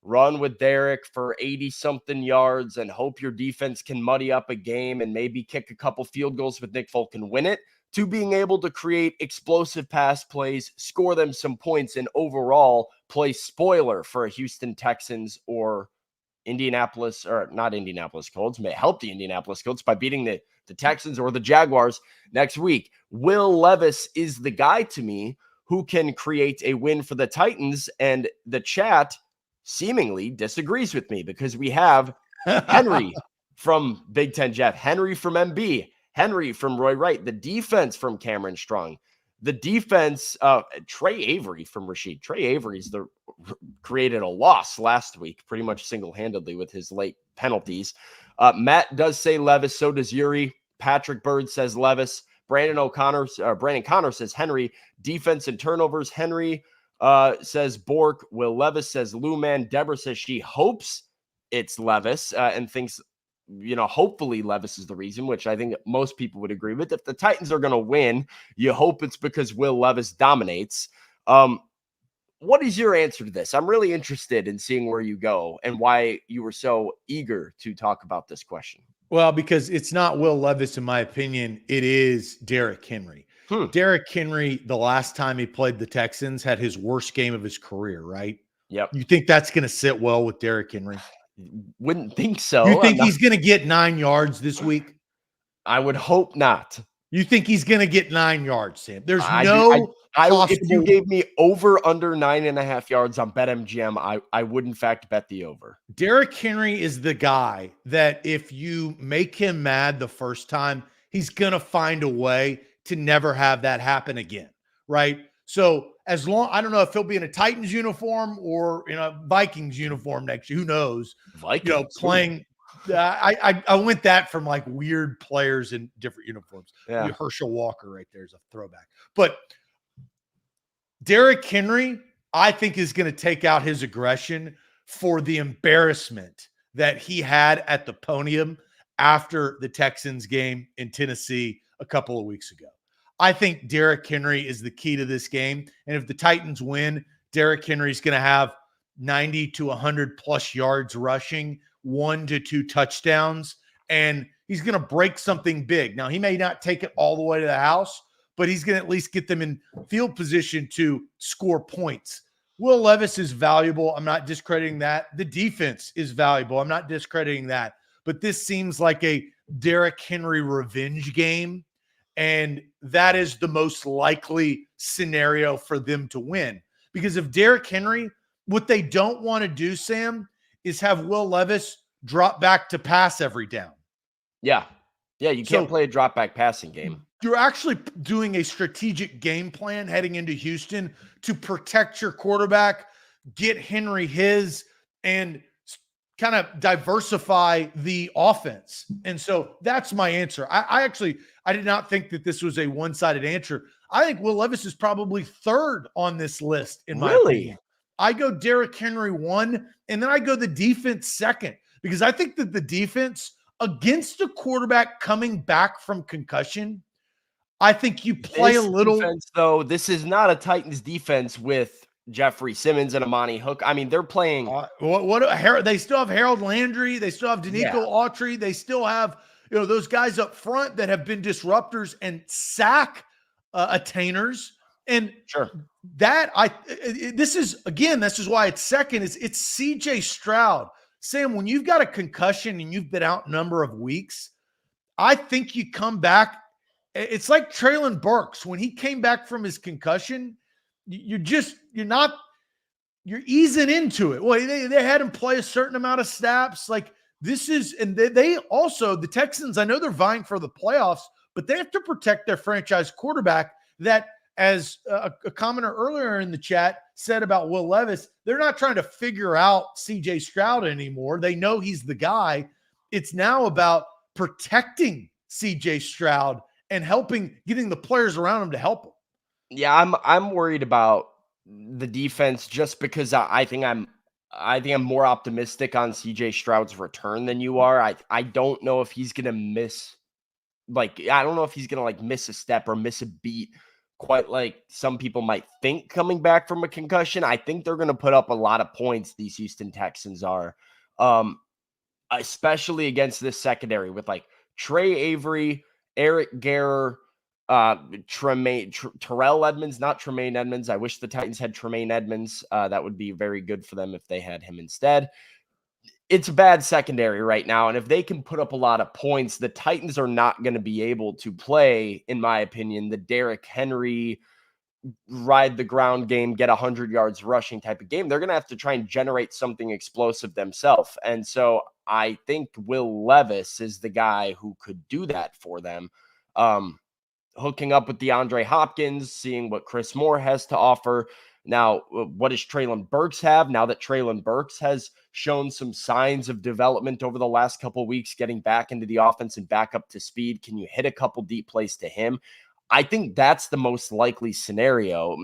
run with Derrick for 80-something yards and hope your defense can muddy up a game and maybe kick a couple field goals with Nick Folk and win it, to being able to create explosive pass plays, score them some points, and overall play spoiler for a Houston Texans or Indianapolis, or not Indianapolis Colts, may help the Indianapolis Colts by beating the Texans or the Jaguars next week. Will Levis is the guy to me who can create a win for the Titans, and the chat seemingly disagrees with me, because we have Henry from Big Ten Jeff, Henry from MB, Henry from Roy Wright, the defense from Cameron Strong, the defense, Trey Avery from Rashid. Trey Avery's created a loss last week, pretty much single-handedly with his late penalties. Matt does say Levis, so does Yuri. Patrick Bird says Levis. Brandon Connor says Henry. Defense and turnovers, Henry. Says Bork. Will Levis says Luman. Deborah says she hopes it's Levis and thinks, hopefully Levis is the reason, which I think most people would agree with. If the Titans are going to win, you hope it's because Will Levis dominates. What is your answer to this? I'm really interested in seeing where you go and why you were so eager to talk about this question. Well, because it's not Will Levis, in my opinion. It is Derrick Henry. Derrick Henry, the last time he played the Texans, had his worst game of his career, right? Yep. You think that's going to sit well with Derrick Henry? Wouldn't think so. You think he's going to get 9 yards this week? I would hope not. You think he's going to get 9 yards, Sam? There's If you possible. gave me over under 9.5 yards on BetMGM, I would in fact bet the over. Derrick Henry is the guy that if you make him mad the first time, he's going to find a way to never have that happen again, right? So as long, I don't know if he'll be in a Titans uniform or in a Vikings uniform next year. Who knows? Vikings Playing. I went that from like weird players in different uniforms. Yeah. Herschel Walker right there is a throwback. But Derrick Henry, I think, is going to take out his aggression for the embarrassment that he had at the podium after the Texans game in Tennessee a couple of weeks ago. I think Derrick Henry is the key to this game. And if the Titans win, Derrick Henry is going to have 90 to 100 plus yards rushing, 1 to 2 touchdowns, and he's going to break something big. Now, he may not take it all the way to the house, but he's going to at least get them in field position to score points. Will Levis is valuable. I'm not discrediting that. The defense is valuable. I'm not discrediting that. But this seems like a Derrick Henry revenge game, and that is the most likely scenario for them to win. Because if Derrick Henry, what they don't want to do, Sam, is have Will Levis drop back to pass every down. Yeah. Yeah, you can't play a drop back passing game. You're actually doing a strategic game plan heading into Houston to protect your quarterback, get Henry his, and kind of diversify the offense. And so that's my answer. I did not think that this was a one-sided answer. I think Will Levis is probably third on this list in my opinion. I go Derrick Henry 1, and then I go the defense second, because I think that the defense against a quarterback coming back from concussion, I think you play a little. Defense, though, this is not a Titans defense with Jeffrey Simmons and Amani Hook. I mean, they're playing. They still have Harold Landry. They still have Danico Autry. They still have those guys up front that have been disruptors and sack attainers. And sure, this is why it's second. It's CJ Stroud. Sam, when you've got a concussion and you've been out a number of weeks, I think you come back. It's like Treylon Burks. When he came back from his concussion, you're easing into it. Well, they had him play a certain amount of snaps. Like this is, and they also, the Texans, I know they're vying for the playoffs, but they have to protect their franchise quarterback that, as a commenter earlier in the chat said about Will Levis, they're not trying to figure out CJ Stroud anymore. They know he's the guy. It's now about protecting CJ Stroud and getting the players around him to help him. Yeah, I'm worried about the defense just because I think I'm more optimistic on CJ Stroud's return than you are. I don't know if he's gonna miss, I don't know if he's gonna miss a step or miss a beat, quite like some people might think coming back from a concussion. I think they're gonna put up a lot of points, these Houston Texans are, especially against this secondary with Trey Avery, Eric Garror, Terrell Edmonds, not Tremaine Edmonds. I wish the Titans had Tremaine Edmonds. That would be very good for them if they had him instead. It's a bad secondary right now, and if they can put up a lot of points, the Titans are not going to be able to play, in my opinion, the Derrick Henry ride the ground game, get 100 yards rushing type of game. They're going to have to try and generate something explosive themselves. And so I think Will Levis is the guy who could do that for them. Hooking up with DeAndre Hopkins, seeing what Chris Moore has to offer. Now, what does Treylon Burks have? Now that Treylon Burks has shown some signs of development over the last couple of weeks, getting back into the offense and back up to speed, can you hit a couple deep plays to him? I think that's the most likely scenario.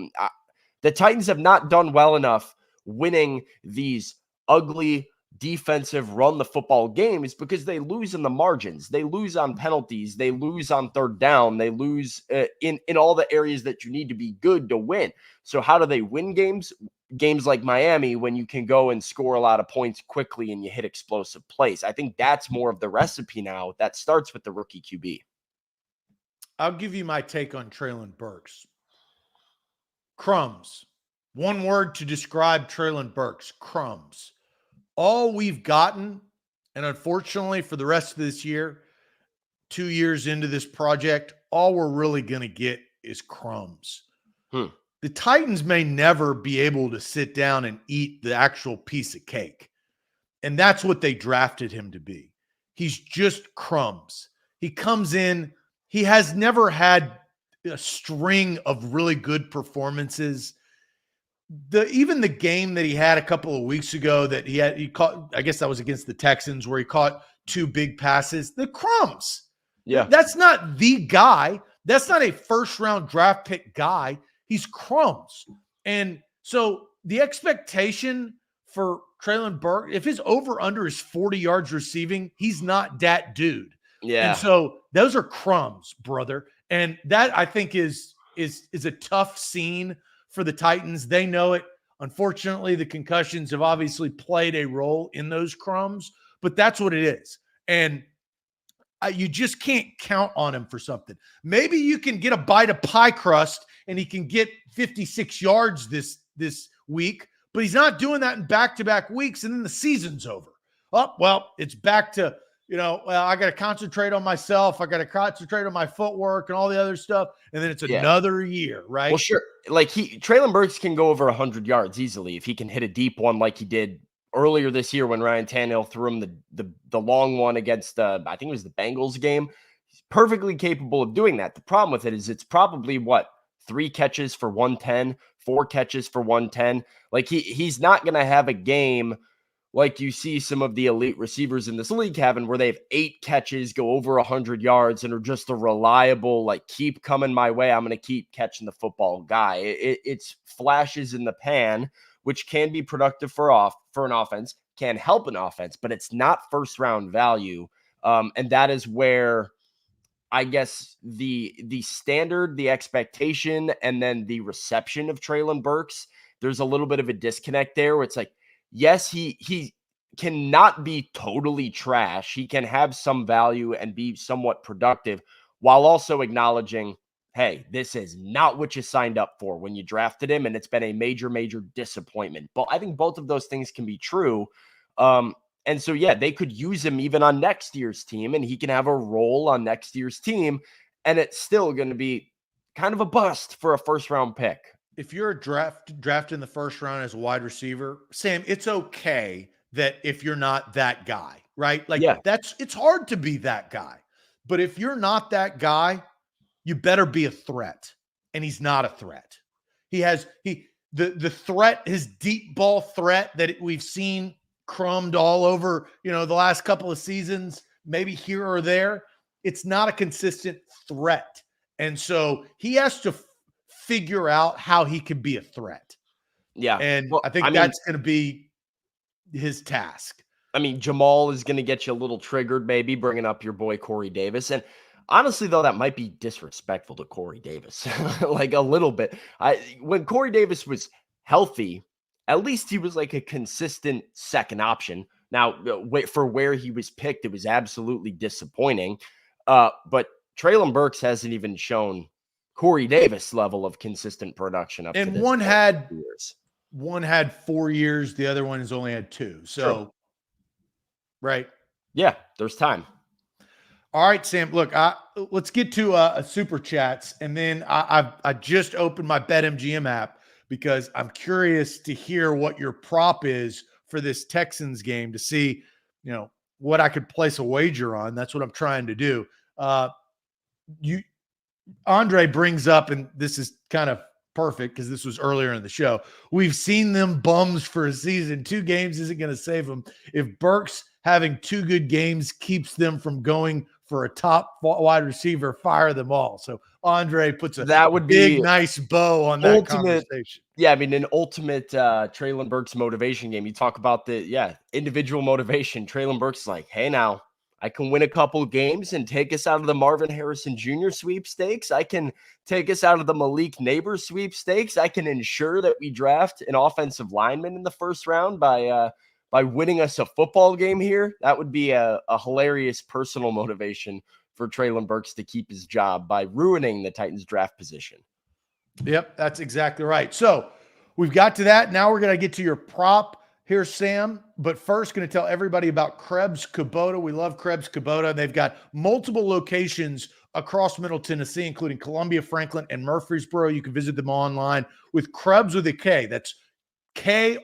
The Titans have not done well enough winning these ugly defensive run the football games because they lose in the margins. They lose on penalties. They lose on third down. They lose in all the areas that you need to be good to win. So how do they win games? Games like Miami, when you can go and score a lot of points quickly and you hit explosive plays. I think that's more of the recipe now. That starts with the rookie QB. I'll give you my take on Treylon Burks. Crumbs. One word to describe Treylon Burks: crumbs. All we've gotten, and unfortunately for the rest of this year, 2 years into this project, all we're really going to get is crumbs. the Titans may never be able to sit down and eat the actual piece of cake. And that's what they drafted him to be. He's just crumbs. He comes in, he has never had a string of really good performances. Even the game that he had a couple of weeks ago that he caught, I guess that was against the Texans, where he caught 2 big passes, the crumbs. Yeah. That's not the guy. That's not a first-round draft pick guy. He's crumbs. And so the expectation for Treylon Burks, if his over-under is 40 yards receiving, he's not that dude. Yeah. And so those are crumbs, brother. And that, I think, is a tough scene for the Titans. They know it. Unfortunately, the concussions have obviously played a role in those crumbs, but that's what it is. And you just can't count on him for something. Maybe you can get a bite of pie crust and he can get 56 yards this week, but he's not doing that in back-to-back weeks, and then the season's over. Oh, well, it's back to, I got to concentrate on myself. I got to concentrate on my footwork and all the other stuff, and then it's another year, right? Well, sure. Like Treylon Burks can go over 100 yards easily if he can hit a deep one like he did earlier this year when Ryan Tannehill threw him the long one against I think it was the Bengals game. He's perfectly capable of doing that. The problem with it is it's probably 3 catches for 110, 4 catches for 110. Like he's not going to have a game like you see some of the elite receivers in this league having, where they have 8 catches, go over 100 yards, and are just a reliable, like, keep coming my way, I'm going to keep catching the football guy. It's flashes in the pan, which can be productive for an offense, can help an offense, but it's not first round value. And that is where I guess the standard, the expectation, and then the reception of Treylon Burks, there's a little bit of a disconnect there where it's like, yes, he cannot be totally trash. He can have some value and be somewhat productive while also acknowledging, hey, this is not what you signed up for when you drafted him, and it's been a major, major disappointment. But I think both of those things can be true. And so, yeah, they could use him even on next year's team, and he can have a role on next year's team, and it's still going to be kind of a bust for a first-round pick. If you're drafted in the first round as a wide receiver, Sam, it's okay that if you're not that guy, right? Like, it's hard to be that guy. But if you're not that guy, you better be a threat. And he's not a threat. The threat, his deep ball threat that we've seen crumbed all over, the last couple of seasons, maybe here or there, it's not a consistent threat. And so he has to figure out how he can be a threat. Yeah. And I think that's going to be his task. I mean, Jamal is going to get you a little triggered, maybe bringing up your boy Corey Davis. And honestly, though, that might be disrespectful to Corey Davis, like a little bit. When Corey Davis was healthy, at least he was like a consistent second option. Now, for where he was picked, it was absolutely disappointing. But Treylon Burks hasn't even shown Corey Davis level of consistent production up to this one had 4 years, the other one has only had 2. So, true. Right. Yeah, there's time. All right, Sam, look, let's get to a super chats. And then I just opened my BetMGM app because I'm curious to hear what your prop is for this Texans game to see, what I could place a wager on. That's what I'm trying to do. Andre brings up, and this is kind of perfect because this was earlier in the show. We've seen them bums for a season. 2 games isn't going to save them. If Burks having 2 good games keeps them from going for a top wide receiver, fire them all. So Andre puts big, nice bow on that conversation. Yeah, I mean, an ultimate Treylon Burks motivation game. You talk about individual motivation. Treylon Burks is like, hey, now, I can win a couple games and take us out of the Marvin Harrison Jr. sweepstakes. I can take us out of the Malik Neighbors sweepstakes. I can ensure that we draft an offensive lineman in the first round by winning us a football game here. That would be a hilarious personal motivation for Treylon Burks to keep his job by ruining the Titans draft position. Yep, that's exactly right. So we've got to that. Now we're going to get to your prop. here, Sam. But first, going to tell everybody about Krebs Kubota. We love Krebs Kubota. They've got multiple locations across Middle Tennessee, including Columbia, Franklin, and Murfreesboro. You can visit them online with Krebs with a K. That's Krebs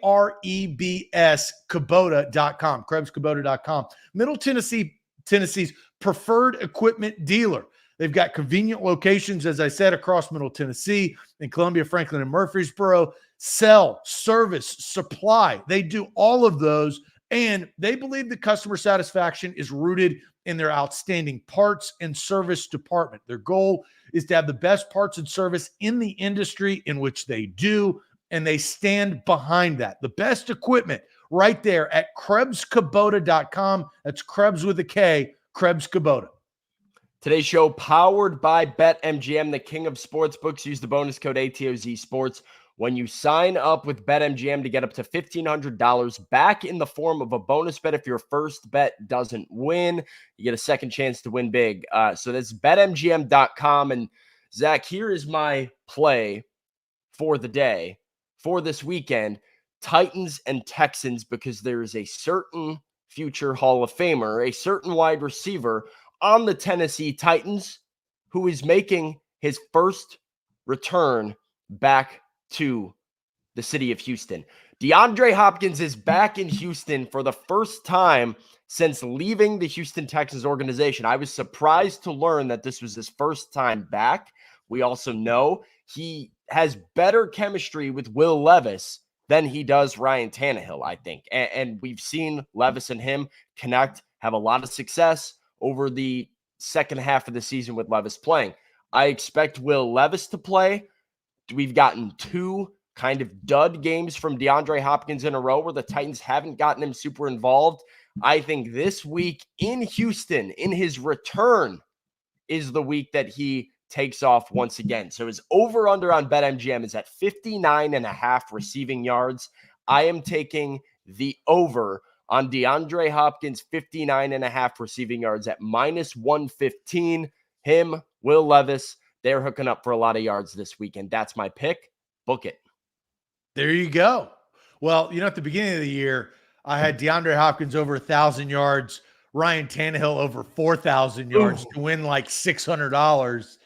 Kubota.com, KrebsKubota.com. Middle Tennessee's preferred equipment dealer. They've got convenient locations, as I said, across Middle Tennessee, in Columbia, Franklin, and Murfreesboro. Sell, service, supply. They do all of those, and they believe the customer satisfaction is rooted in their outstanding parts and service department. Their goal is to have the best parts and service in the industry in which they do, and they stand behind that. The best equipment right there at KrebsKubota.com. That's Krebs with a K, Krebs Kubota. Today's show powered by BetMGM, the king of sportsbooks. Use the bonus code ATOZ Sports when you sign up with BetMGM to get up to $1,500 back in the form of a bonus bet. If your first bet doesn't win, you get a second chance to win big. So that's BetMGM.com. And Zach, here is my play for the day, for this weekend, Titans and Texans, because there is a certain future Hall of Famer, a certain wide receiver on the Tennessee Titans who is making his first return back to the city of Houston. DeAndre Hopkins is back in Houston for the first time since leaving the Houston Texans organization. I was surprised to learn that this was his first time back. We also know he has better chemistry with Will Levis than he does Ryan Tannehill, I think. And we've seen Levis and him connect, have a lot of success over the second half of the season with Levis playing. I expect Will Levis to play. We've gotten two kind of dud games from DeAndre Hopkins in a row where the Titans haven't gotten him super involved. I think this week in Houston, in his return, is the week that he takes off once again. So his over-under on BetMGM is at 59.5 receiving yards. I am taking the over on DeAndre Hopkins, 59.5 receiving yards at -115. Him, Will Levis, they're hooking up for a lot of yards this weekend. That's my pick. Book it. There you go. Well, at the beginning of the year, I had DeAndre Hopkins over 1,000 yards, Ryan Tannehill over 4,000 yards to win like $600.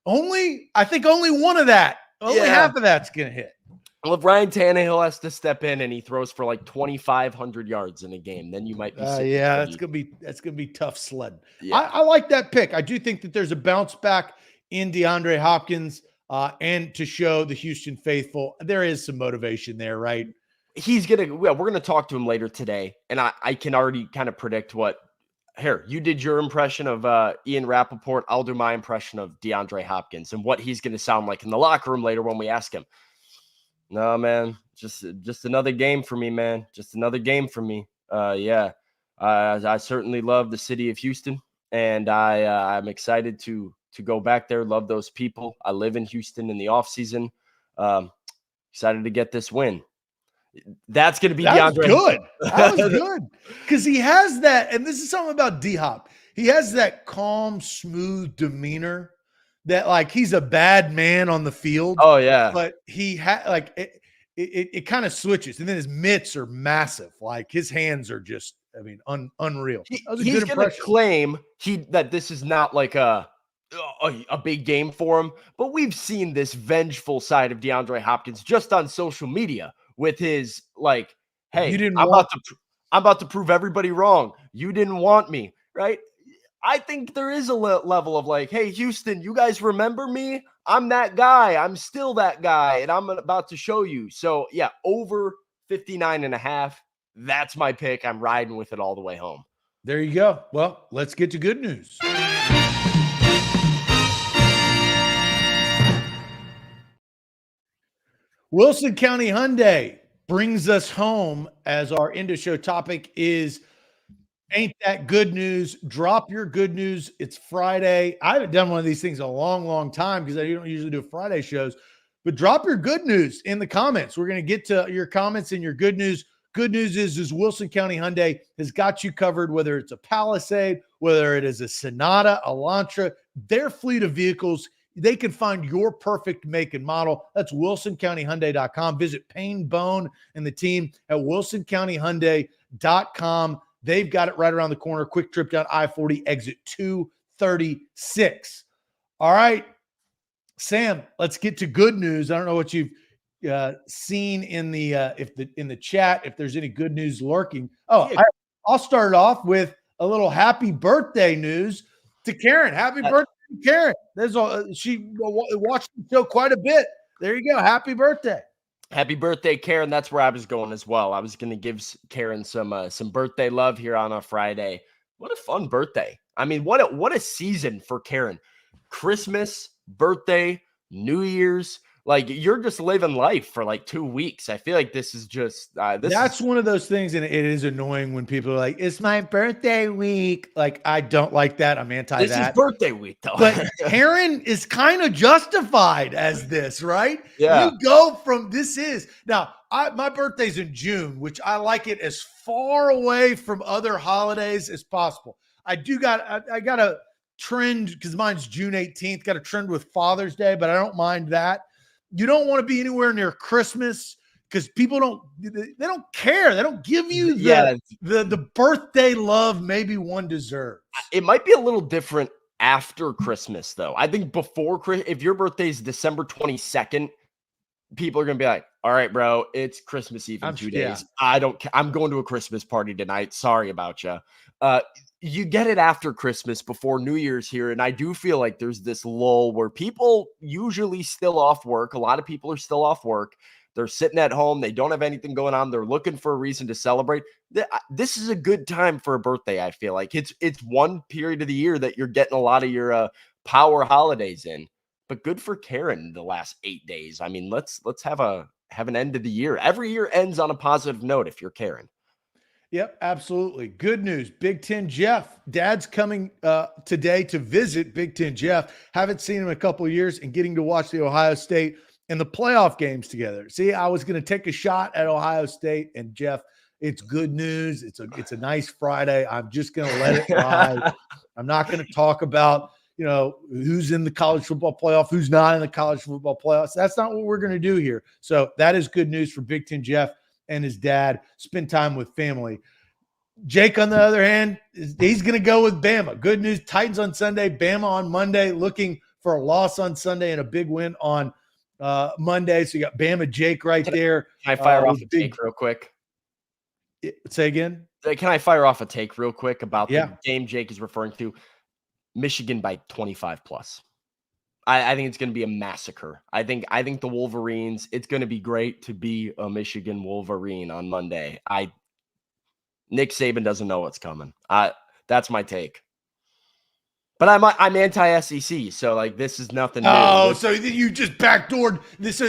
I think only one of that, half of that's going to hit. Well, if Ryan Tannehill has to step in and he throws for like 2,500 yards in a game, then you might be. That's gonna be tough sledding. Yeah. I like that pick. I do think that there's a bounce back in DeAndre Hopkins, and to show the Houston faithful there is some motivation there, right? We're gonna talk to him later today, and I can already kind of predict what. Here, you did your impression of Ian Rappaport. I'll do my impression of DeAndre Hopkins and what he's going to sound like in the locker room later when we ask him. No, man, just another game for me, man. Just another game for me. I certainly love the city of Houston, and I'm excited to go back there. Love those people. I live in Houston in the off season. Excited to get this win. That's going to be DeAndre. Good. That was good because he has that, and this is something about D-Hop. He has that calm, smooth demeanor. That like he's a bad man on the field. Oh yeah, but he had like it kind of switches, and then his mitts are massive. Like his hands are just, unreal. He's going to claim that this is not like a big game for him, but we've seen this vengeful side of DeAndre Hopkins just on social media with his like, hey, I'm about to prove everybody wrong. You didn't want me, right? I think there is a level of like, hey, Houston, you guys remember me? I'm that guy. I'm still that guy, and I'm about to show you. So, yeah, over 59.5. That's my pick. I'm riding with it all the way home. There you go. Well, let's get to good news. Wilson County Hyundai brings us home as our end of show topic is ain't that good news? Drop your good news. It's Friday. I haven't done one of these things in a long, long time because I don't usually do Friday shows. But drop your good news in the comments. We're going to get to your comments and your good news. Good news is Wilson County Hyundai has got you covered, whether it's a Palisade, whether it is a Sonata, Elantra. Their fleet of vehicles they can find your perfect make and model. That's WilsonCountyHyundai.com. Visit Payne Bone and the team at WilsonCountyHyundai.com. They've got it right around the corner. Quick trip down I-40, exit 236. All right, Sam, let's get to good news. I don't know what you've seen in the in the chat, if there's any good news lurking. I'll start off with a little happy birthday news to Karen. Happy birthday to Karen. She watched the show quite a bit. There you go. Happy birthday. Happy birthday, Karen. That's where I was going as well. I was going to give Karen some birthday love here on a Friday. What a fun birthday. I mean, what a season for Karen. Christmas, birthday, New Year's. Like, you're just living life for like 2 weeks. I feel like this is just that's one of those things, and it is annoying when people are like, it's my birthday week. Like, I don't like that. I'm anti this that. Is birthday week, though. But Karen is kind of justified as this, right? Yeah. You go from now, my birthday's in June, which I like it as far away from other holidays as possible. I got a trend because mine's June 18th, got a trend with Father's Day, but I don't mind that. You don't want to be anywhere near Christmas because people don't care. They don't give you the birthday love maybe one deserves. It might be a little different after Christmas, though. I think before Christmas, if your birthday is December 22nd, people are going to be like, all right, bro, it's Christmas Eve in 2 days. I don't care. I'm going to a Christmas party tonight. Sorry about you. You get it after Christmas, before New Year's here. And I do feel like there's this lull where people usually still off work. A lot of people are still off work. They're sitting at home. They don't have anything going on. They're looking for a reason to celebrate. This is a good time for a birthday. I feel like it's one period of the year that you're getting a lot of your power holidays in. But good for Karen the last 8 days. I mean, let's have an end of the year. Every year ends on a positive note if you're Karen. Yep, absolutely. Good news. Big Ten Jeff. Dad's coming today to visit Big Ten Jeff. Haven't seen him in a couple of years, and getting to watch the Ohio State and the playoff games together. See, I was going to take a shot at Ohio State, and Jeff, it's good news. It's a nice Friday. I'm just going to let it ride. I'm not going to talk about, who's in the college football playoff, who's not in the college football playoffs. That's not what we're going to do here. So that is good news for Big Ten Jeff and his dad. Spend time with family. Jake, on the other hand, he's going to go with Bama. Good news. Titans on Sunday, Bama on Monday, looking for a loss on Sunday and a big win on Monday. So you got Bama Jake right there. Can I fire off a take real quick? Say again? Can I fire off a take real quick about the game Jake is referring to? Michigan by 25 plus. I think it's going to be a massacre. I think the Wolverines, it's going to be great to be a Michigan Wolverine on Monday. Nick Saban doesn't know what's coming. That's my take. But I'm anti-SEC, so like this is nothing new. Oh, so you just backdoored this.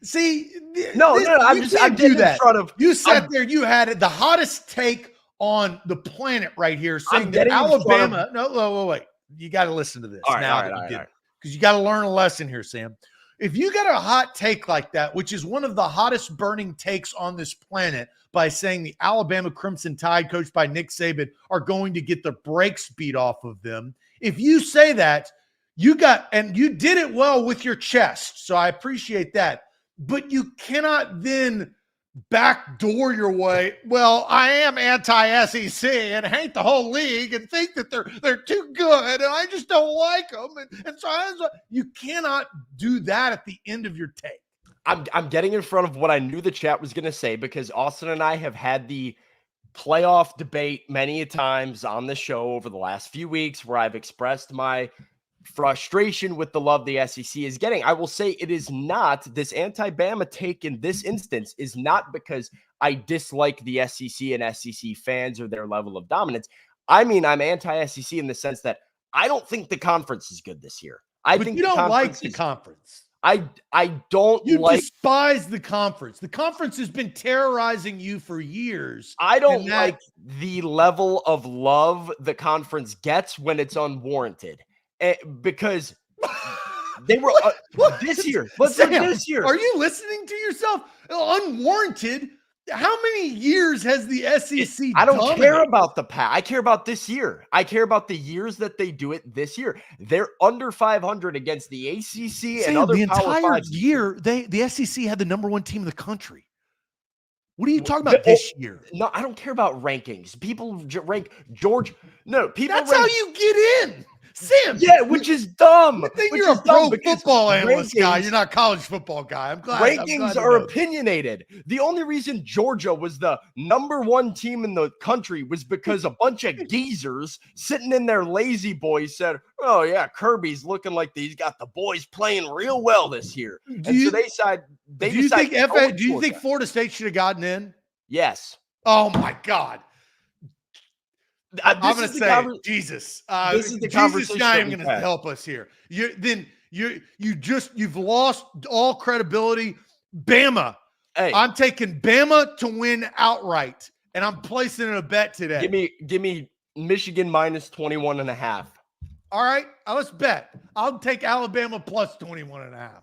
See, no, I'm getting in front of. You sat there, you had it, the hottest take on the planet right here, saying that Alabama. No, wait. You got to listen to this now. Because you got to learn a lesson here, Sam. If you got a hot take like that, which is one of the hottest burning takes on this planet, by saying the Alabama Crimson Tide, coached by Nick Saban, are going to get the brakes beat off of them. If you say that, you did it well with your chest. So I appreciate that. But you cannot then backdoor your way. Well, I am anti-SEC and hate the whole league and think that they're too good and I just don't like them. And so you cannot do that at the end of your take. I'm getting in front of what I knew the chat was going to say, because Austin and I have had the playoff debate many times on the show over the last few weeks, where I've expressed my frustration with the love the SEC is getting. I will say it is not, this anti-Bama take in this instance is not because I dislike the SEC and SEC fans or their level of dominance. I mean, I'm anti-SEC in the sense that I don't think the conference is good this year. But you don't like the conference. I don't you despise the conference. The conference has been terrorizing you for years. I don't like the level of love the conference gets when it's unwarranted. Because they were this year. Sam, this year. Are you listening to yourself? Unwarranted. How many years has the SEC I don't care dominated? about the past. I care about this year. I care about the years that they do it this year. They're under 500 against the ACC and other the Power entire Five year, the SEC had the number 1 team in the country. What are you talking about this year? No, I don't care about rankings. People rank George. No, people. That's how you get in, Sam. Yeah, which is dumb. I think Which you're is a dumb pro because football analyst guy. rankings- You're not a college football guy. I'm glad. Rankings to are know that. opinionated. The only reason Georgia was the number 1 team in the country was because a bunch of geezers sitting in their lazy boys said, "Oh yeah, Kirby's looking like he's got the boys playing real well this year." Do you so they decide. do you think do you think Florida State should have gotten in? Yes. Oh my God. I'm going to say, Jesus. This is the Jesus conversation not that even we've going to had. help us here. You've lost all credibility. Bama. Hey, I'm taking Bama to win outright, and I'm placing a bet today. give me Michigan minus 21.5. All right, let's bet. I'll take Alabama plus 21.5.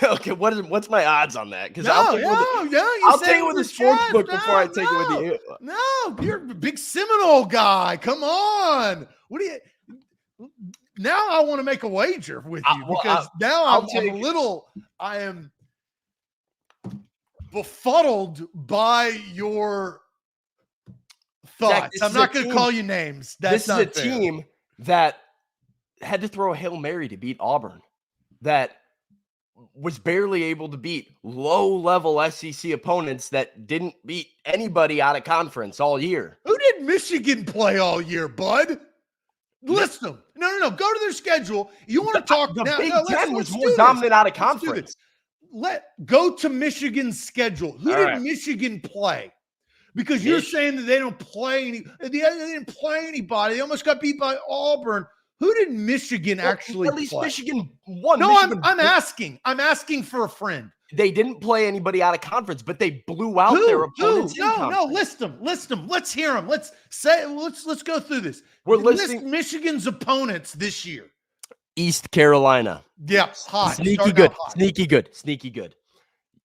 Okay, what's my odds on that? Because I'll take it with the sports book before I take it with the. No, you're a big Seminole guy. Come on. What do you? Now I want to make a wager with you because now I am befuddled by your thoughts. Zach, I'm not going to call you names. That's this is a team that had to throw a Hail Mary to beat Auburn. That was barely able to beat low-level SEC opponents that didn't beat anybody out of conference all year. Who did Michigan play all year, bud? List them. No. Go to their schedule. You want to talk? The Big Ten was more dominant out of conference. Go to Michigan's schedule. Who did Michigan play? Because you're saying that they don't play any. They didn't play anybody. They almost got beat by Auburn. Who did Michigan actually at least play? Michigan won. No, I'm asking. I'm asking for a friend. They didn't play anybody out of conference, but they blew out their opponents. No, list them. Let's hear them. Let's go through this. List Michigan's opponents this year. East Carolina. Yeah, hot. Sneaky good.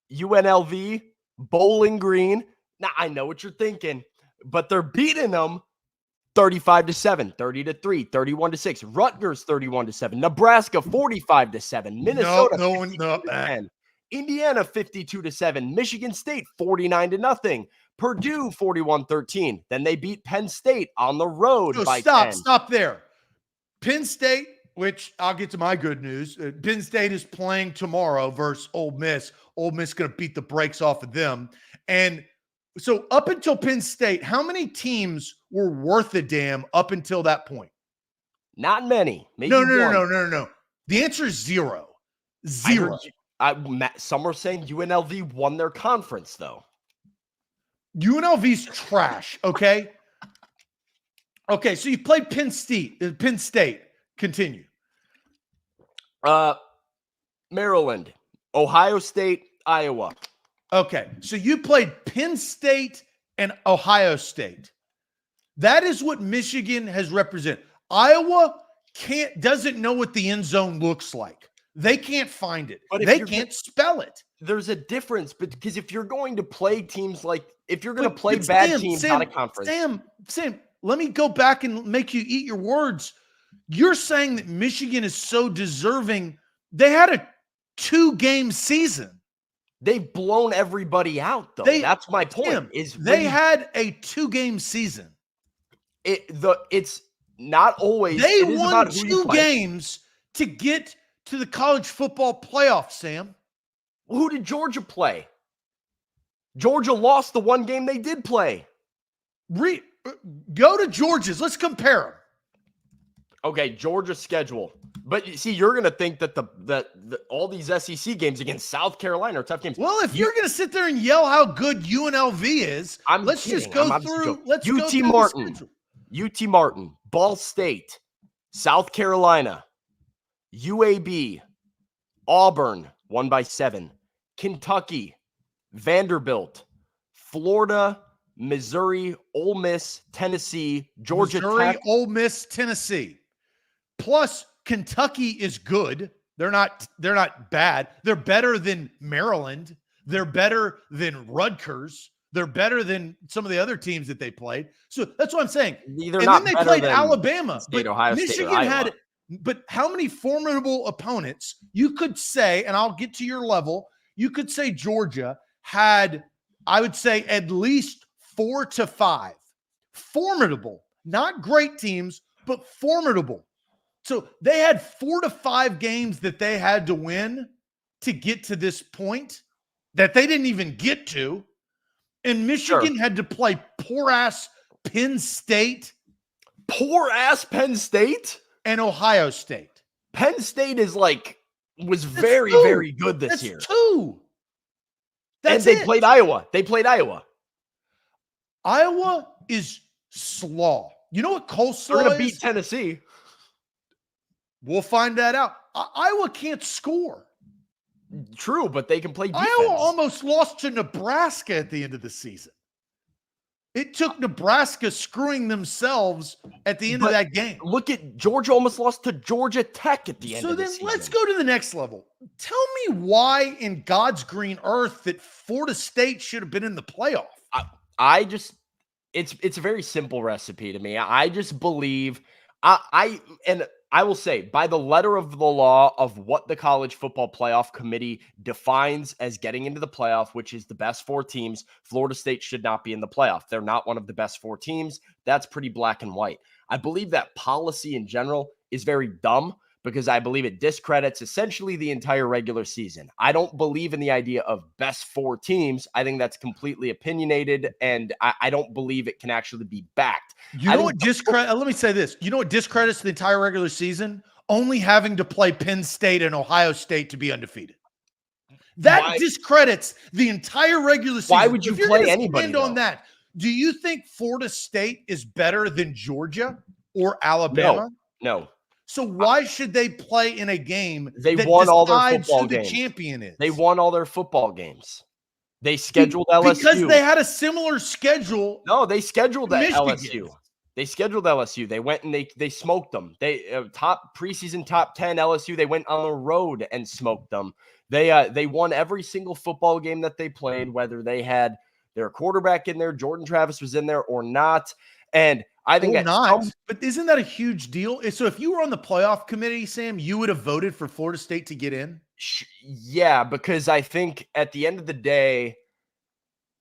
UNLV, Bowling Green. Now I know what you're thinking, but they're beating them 35-7, 30-3, 31-6. Rutgers 31-7. Nebraska 45-7. Minnesota 52-10. Indiana 52-7. Michigan State 49-0. Purdue 41-13. Then they beat Penn State on the road by 10. Stop there. Penn State, which I'll get to my good news. Penn State is playing tomorrow versus Ole Miss. Ole Miss going to beat the brakes off of them. And so up until Penn State, how many teams were worth a damn up until that point? Not many. Maybe No. The answer is zero. Zero. Some are saying UNLV won their conference, though. UNLV's trash, okay? Okay, so you played Penn State. Continue. Maryland, Ohio State, Iowa. Okay, so you played Penn State and Ohio State. That is what Michigan has represented. Iowa doesn't know what the end zone looks like. They can't find it. They can't spell it. There's a difference, because if you're going to play teams if you're going to play bad teams out of conference. Sam, let me go back and make you eat your words. You're saying that Michigan is so deserving. They had a 2-game season. They've blown everybody out, though. That's my point. They had a 2-game season. It's not always. They won 2 games to get to the college football playoff, Sam. Who did Georgia play? Georgia lost the 1 game they did play. Go to Georgia's. Let's compare them. Okay, Georgia's schedule. But you see, you're going to think that all these SEC games against South Carolina are tough games. Well, if you're going to sit there and yell how good UNLV is, just go through. Let's go through Martin, the schedule. UT Martin, Ball State, South Carolina, UAB, Auburn, 1-7, Kentucky, Vanderbilt, Florida, Missouri, Ole Miss, Tennessee, Georgia Tech. Ole Miss, Tennessee. Plus, Kentucky is good. They're not bad. They're better than Maryland. They're better than Rutgers. They're better than some of the other teams that they played. So that's what I'm saying. They're and not then they better played than Alabama, State, but Ohio State, Michigan or Iowa. had. But how many formidable opponents you could say, and I'll get to your level, you could say Georgia had, I would say, at least 4 to 5 formidable, not great teams, but formidable. So they had 4 to 5 games that they had to win to get to this point that they didn't even get to. And Michigan had to play poor-ass Penn State. Poor-ass Penn State? And Ohio State. Penn State was very, very good this year. That's and they played Iowa. Iowa is slaw. You know what coleslaw They're going to is? beat Tennessee. We'll find that out. Iowa can't score. True, but they can play defense. Iowa almost lost to Nebraska at the end of the season. It took Nebraska screwing themselves at the end of that game. Look at Georgia almost lost to Georgia Tech at the end of the season. So then let's go to the next level. Tell me why in God's green earth that Florida State should have been in the playoff. It's a very simple recipe to me. I just believe I will say, by the letter of the law of what the College Football Playoff Committee defines as getting into the playoff, which is the best 4 teams, Florida State should not be in the playoff. They're not one of the best 4 teams. That's pretty black and white. I believe that policy in general is very dumb because I believe it discredits essentially the entire regular season. I don't believe in the idea of best 4 teams. I think that's completely opinionated, and I don't believe it can actually be backed. You know what let me say this. You know what discredits the entire regular season? Only having to play Penn State and Ohio State to be undefeated. That discredits the entire regular season. Why would you play anybody on that? Do you think Florida State is better than Georgia or Alabama? No. So why should they play in a game that won all their football who games? The champion is? They won all their football games. They scheduled LSU. Because they had a similar schedule. No, they scheduled LSU. They scheduled LSU. They went and they smoked them. They preseason top 10 LSU. They went on the road and smoked them. They won every single football game that they played, whether they had their quarterback in there, Jordan Travis was in there or not. And I think but isn't that a huge deal? So if you were on the playoff committee, Sam, you would have voted for Florida State to get in? Yeah, because I think at the end of the day,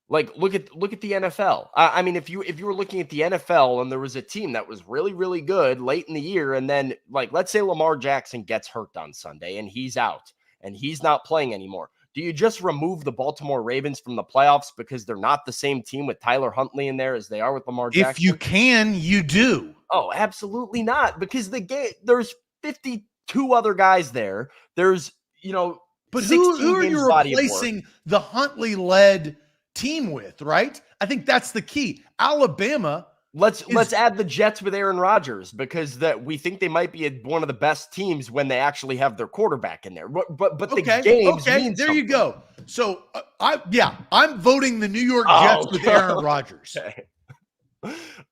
look at the NFL. I mean, if you were looking at the NFL and there was a team that was really, really good late in the year, and then let's say Lamar Jackson gets hurt on Sunday and he's out and he's not playing anymore. Do you just remove the Baltimore Ravens from the playoffs because they're not the same team with Tyler Huntley in there as they are with Lamar Jackson? If you can, you do. Oh, absolutely not. Because there's 52 other guys there. There's, but who are you replacing the Huntley-led team with, right? I think that's the key. Alabama. Let's add the Jets with Aaron Rodgers because we think they might be one of the best teams when they actually have their quarterback in there. But the games mean there something. you go. So I'm voting the New York Jets with Aaron Rodgers. Okay.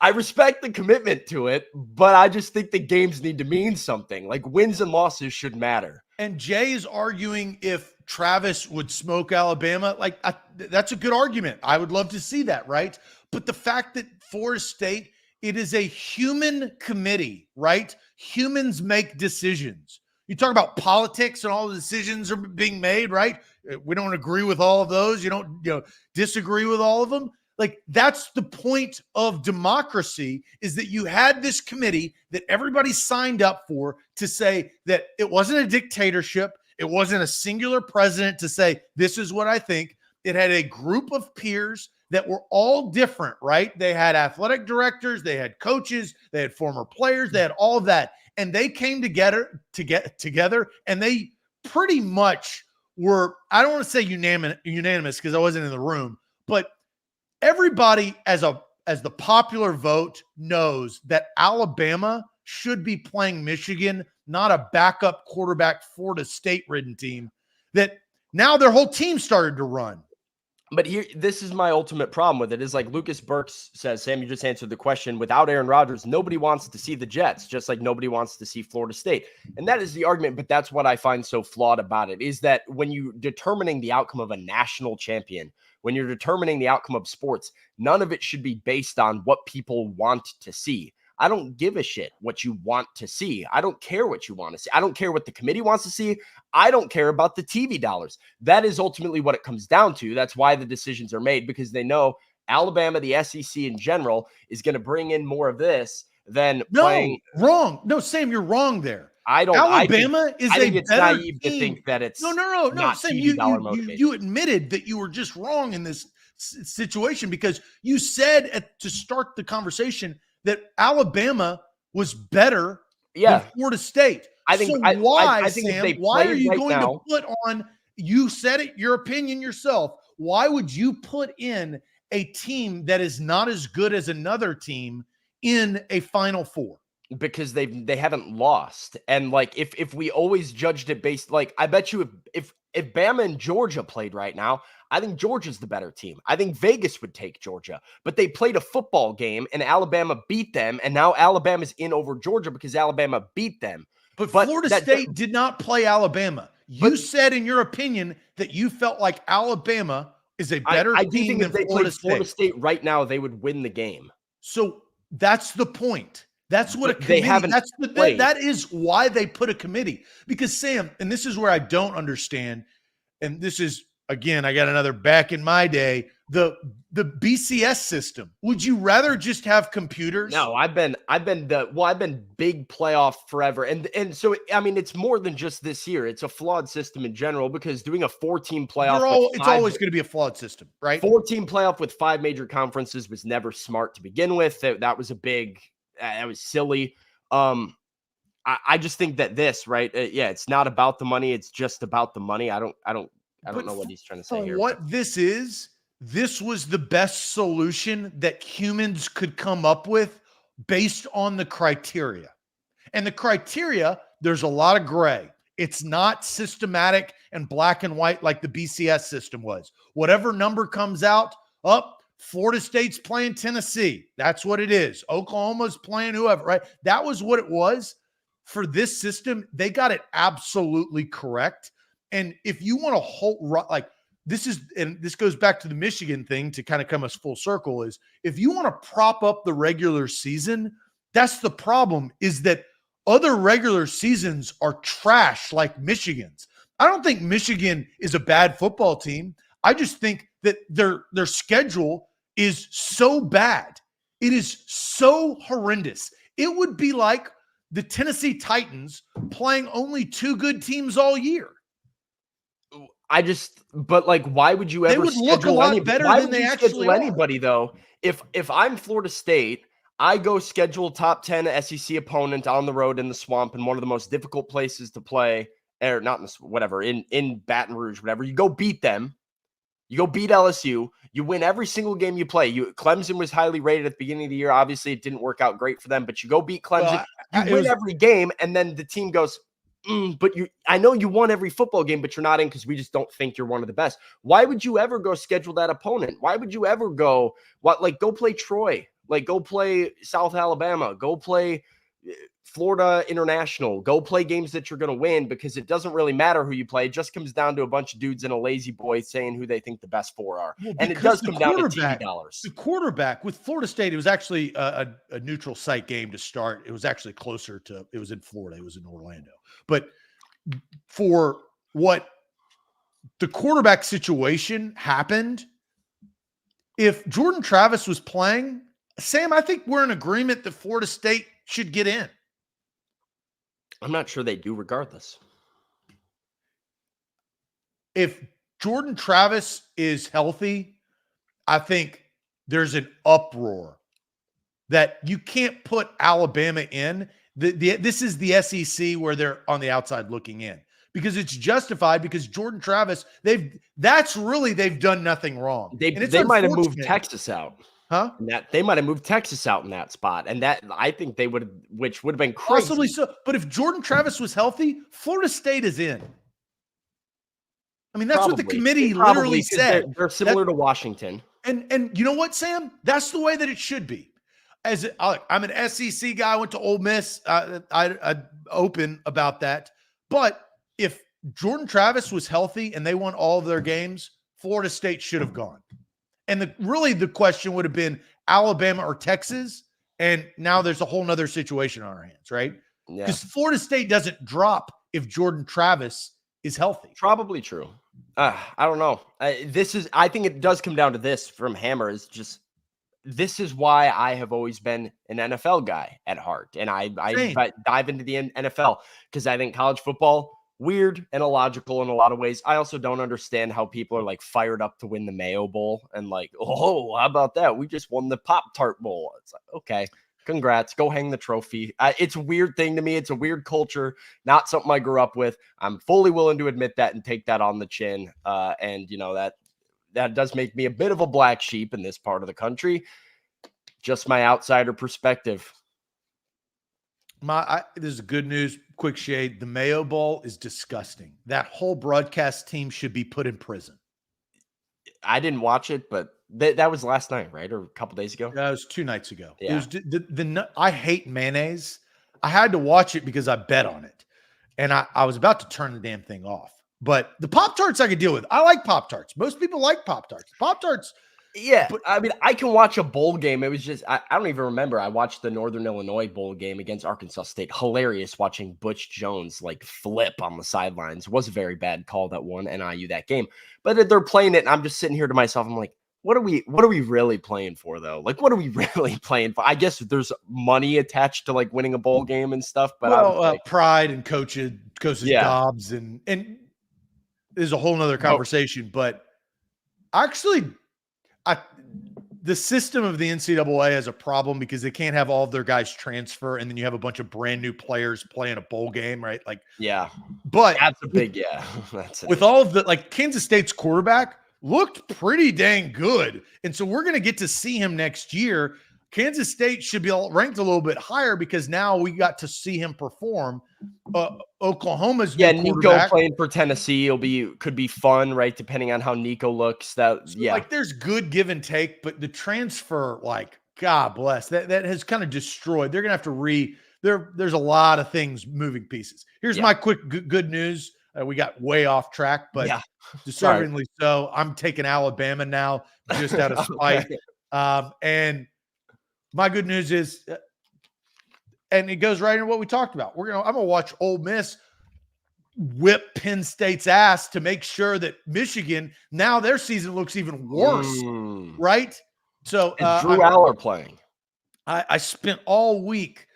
I respect the commitment to it, but I just think the games need to mean something. Like wins and losses should matter. And Jay is arguing if Travis would smoke Alabama. That's a good argument. I would love to see that, right? But the fact that Florida State, it is a human committee, right? Humans make decisions. You talk about politics and all the decisions are being made, right? We don't agree with all of those. You don't disagree with all of them. That's the point of democracy, is that you had this committee that everybody signed up for to say that it wasn't a dictatorship. It wasn't a singular president to say, this is what I think. It had a group of peers that were all different, right? They had athletic directors, they had coaches, they had former players, they had all of that. And they came together and they pretty much were, I don't want to say unanimous because I wasn't in the room, but everybody as the popular vote knows that Alabama should be playing Michigan, not a backup quarterback Florida State ridden team that now their whole team started to run. But this is my ultimate problem with it is Lucas Burks says, Sam, you just answered the question. Without Aaron Rodgers, nobody wants to see the Jets, just like nobody wants to see Florida State. And that is the argument, but that's what I find so flawed about it, is that when you determining the outcome of a national champion, when you're determining the outcome of sports, none of it should be based on what people want to see. I don't give a shit what you want to see. I don't care what you want to see. I don't care what the committee wants to see. I don't care about the TV dollars. That is ultimately what it comes down to. That's why the decisions are made, because they know Alabama, the SEC in general, is going to bring in more of this than playing. Wrong. No, Sam, you're wrong there. I don't. Alabama is I think a it's better naive team. to think that it's no. not Sam, TV dollar motivated. you admitted that you were just wrong in this situation, because you said to start the conversation that Alabama was better than Florida State. I think. So I think Sam, if they why are you right going now, to put on? You said it, your opinion yourself. Why would you put in a team that is not as good as another team in a Final Four? Because they haven't lost. And like if we always judged it based, like, I bet you if Bama and Georgia played right now, I think Georgia's the better team. I think Vegas would take Georgia, but they played a football game and Alabama beat them, and now Alabama's in over Georgia because Alabama beat them. But Florida State did not play Alabama. You said in your opinion that you felt like Alabama is a better team than Florida State. Florida State right now, they would win the game. So that's the point. That's what a committee. They haven't that is why they put a committee. Because Sam, and this is where I don't understand, and this is, again, I got another back in my day, the BCS system. Would you rather just have computers? No, I've been big playoff forever. And so, I mean, it's more than just this year. It's a flawed system in general, because doing a 4-team playoff, it's always going to be a flawed system, right? 4-team playoff with 5 major conferences was never smart to begin with. That was that was silly. I just think that this, right? It's not about the money. It's just about the money. I don't know what he's trying to say here. What this was the best solution that humans could come up with based on the criteria. And the criteria, there's a lot of gray. It's not systematic and black and white like the BCS system was. Whatever number comes out, Florida State's playing Tennessee. That's what it is. Oklahoma's playing whoever, right? That was what it was. For this system, they got it absolutely correct. And if you want to hold, like, this goes back to the Michigan thing to kind of come us full circle, is if you want to prop up the regular season, that's the problem, is that other regular seasons are trash like Michigan's. I don't think Michigan is a bad football team. I just think that their schedule is so bad. It is so horrendous. It would be like the Tennessee Titans playing only 2 good teams all year. But like, why would you ever? They would look a lot better than they actually are. Anybody though, if I'm Florida State, I go schedule top 10 SEC opponent on the road in the Swamp, in one of the most difficult places to play, or not in whatever, in Baton Rouge, whatever. You go beat them. You go beat LSU. You win every single game you play. Clemson was highly rated at the beginning of the year. Obviously, it didn't work out great for them, but you go beat Clemson. You win every game, and then the team goes, but I know you won every football game, but you're not in because we just don't think you're one of the best. Why would you ever go schedule that opponent? Why would you ever go play Troy? Like, go play South Alabama. Go play Florida International. Go play games that you're going to win, because it doesn't really matter who you play. It just comes down to a bunch of dudes and a lazy boy saying who they think the best 4 are. Well, and it does come down to TV dollars. The quarterback with Florida State, it was actually a neutral site game to start. It was actually closer to, it was in Florida. It was in Orlando. But for what the quarterback situation happened, if Jordan Travis was playing, Sam, I think we're in agreement that Florida State should get in. I'm not sure they do regardless. If Jordan Travis is healthy, I think there's an uproar that you can't put Alabama in. This is the SEC where they're on the outside looking in, because it's justified, because Jordan Travis, they've done nothing wrong. They might have moved Texas out. Huh? They might have moved Texas out in that spot. And that, I think they would have, which would have been crazy. Possibly so. But if Jordan Travis was healthy, Florida State is in. I mean, that's what the committee literally said. They're similar to Washington. And you know what, Sam? That's the way that it should be. I'm an SEC guy. I went to Ole Miss. I'm open about that. But if Jordan Travis was healthy and they won all of their games, Florida State should have gone. And the question would have been Alabama or Texas. And now there's a whole nother situation on our hands, right? Yeah, Because Florida State doesn't drop if Jordan Travis is healthy. probably true. I don't know. I think it does come down to this from Hammer is just, this is why I have always been an NFL guy at heart. And I dive into the NFL because I think college football, weird and illogical in a lot of ways. I also don't understand how people are like fired up to win the Mayo Bowl and like, oh, how about that? We just won the Pop-Tart Bowl. It's like, okay, congrats. Go hang the trophy. It's a weird thing to me. It's a weird culture, not something I grew up with. I'm fully willing to admit that and take that on the chin. And you know, that does make me a bit of a black sheep in this part of the country. Just my outsider perspective. This is good news. Quick shade. The Mayo Bowl is disgusting. That whole broadcast team should be put in prison. I didn't watch it, but that was last night, right? Or a couple days ago? That was 2 nights ago. Yeah. It was I hate mayonnaise. I had to watch it because I bet on it. And I was about to turn the damn thing off. But the Pop-Tarts I could deal with. I like Pop-Tarts. Most people like Pop-Tarts. Pop-Tarts. Yeah, but I mean, I can watch a bowl game. It was just, I don't even remember. I watched the Northern Illinois bowl game against Arkansas State. Hilarious watching Butch Jones like flip on the sidelines. It was a very bad call that won NIU that game. But they're playing it, and I'm just sitting here to myself. I'm like, what are we really playing for, though? Like, what are we really playing for? I guess there's money attached to like winning a bowl game and stuff. But pride and coaches jobs and there's a whole nother conversation. But actually, the system of the NCAA has a problem because they can't have all of their guys transfer, and then you have a bunch of brand new players playing a bowl game, right? Like, yeah, but that's a big with all of the like Kansas State's quarterback looked pretty dang good, and so we're going to get to see him next year. Kansas State should be ranked a little bit higher because now we got to see him perform. Oklahoma's Nico playing for Tennessee could be fun, right? Depending on how Nico looks. Like there's good give and take, but the transfer, like God bless, that has kind of destroyed. They're gonna have to there's a lot of things moving pieces. Here's my quick good news. We got way off track, but deservingly so. I'm taking Alabama now just out of spite. And my good news is, and it goes right into what we talked about. I'm gonna watch Ole Miss whip Penn State's ass to make sure that Michigan, now their season looks even worse, right? So Drew Aller playing. I spent all week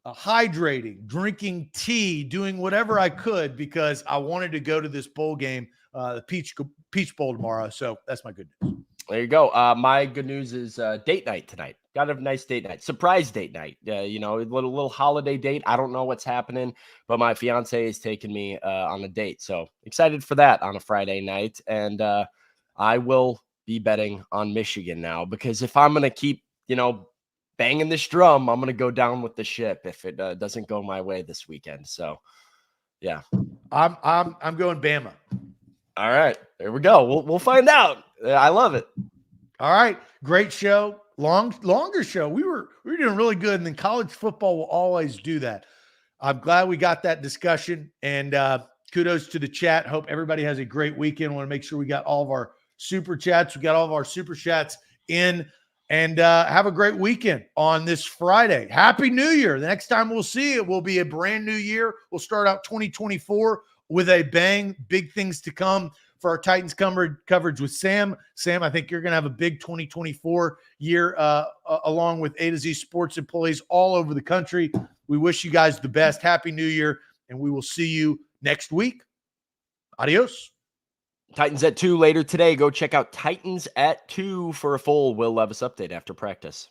hydrating, drinking tea, doing whatever I could because I wanted to go to this bowl game, the Peach Bowl tomorrow. So that's my good news. There you go. My good news is date night tonight. Got a nice date night, surprise date night. A little holiday date. I don't know what's happening, but my fiance is taking me on a date. So excited for that on a Friday night. And I will be betting on Michigan now because if I'm going to keep, banging this drum, I'm going to go down with the ship if it doesn't go my way this weekend. So, yeah. I'm going Bama. All right. There we go. We'll find out. I love it. All right. Great show. Longer show. We were doing really good. And then college football will always do that. I'm glad we got that discussion. And kudos to the chat. Hope everybody has a great weekend. Want to make sure we got all of our super chats. We got all of our super chats in. And have a great weekend on this Friday. Happy New Year. The next time we'll see it will be a brand new year. We'll start out 2024 with a bang. Big things to come for our Titans coverage with Sam. Sam, I think you're going to have a big 2024 year along with A to Z sports employees all over the country. We wish you guys the best. Happy New Year, and we will see you next week. Adios. Titans at 2 later today. Go check out Titans at 2 for a full Will Levis update after practice.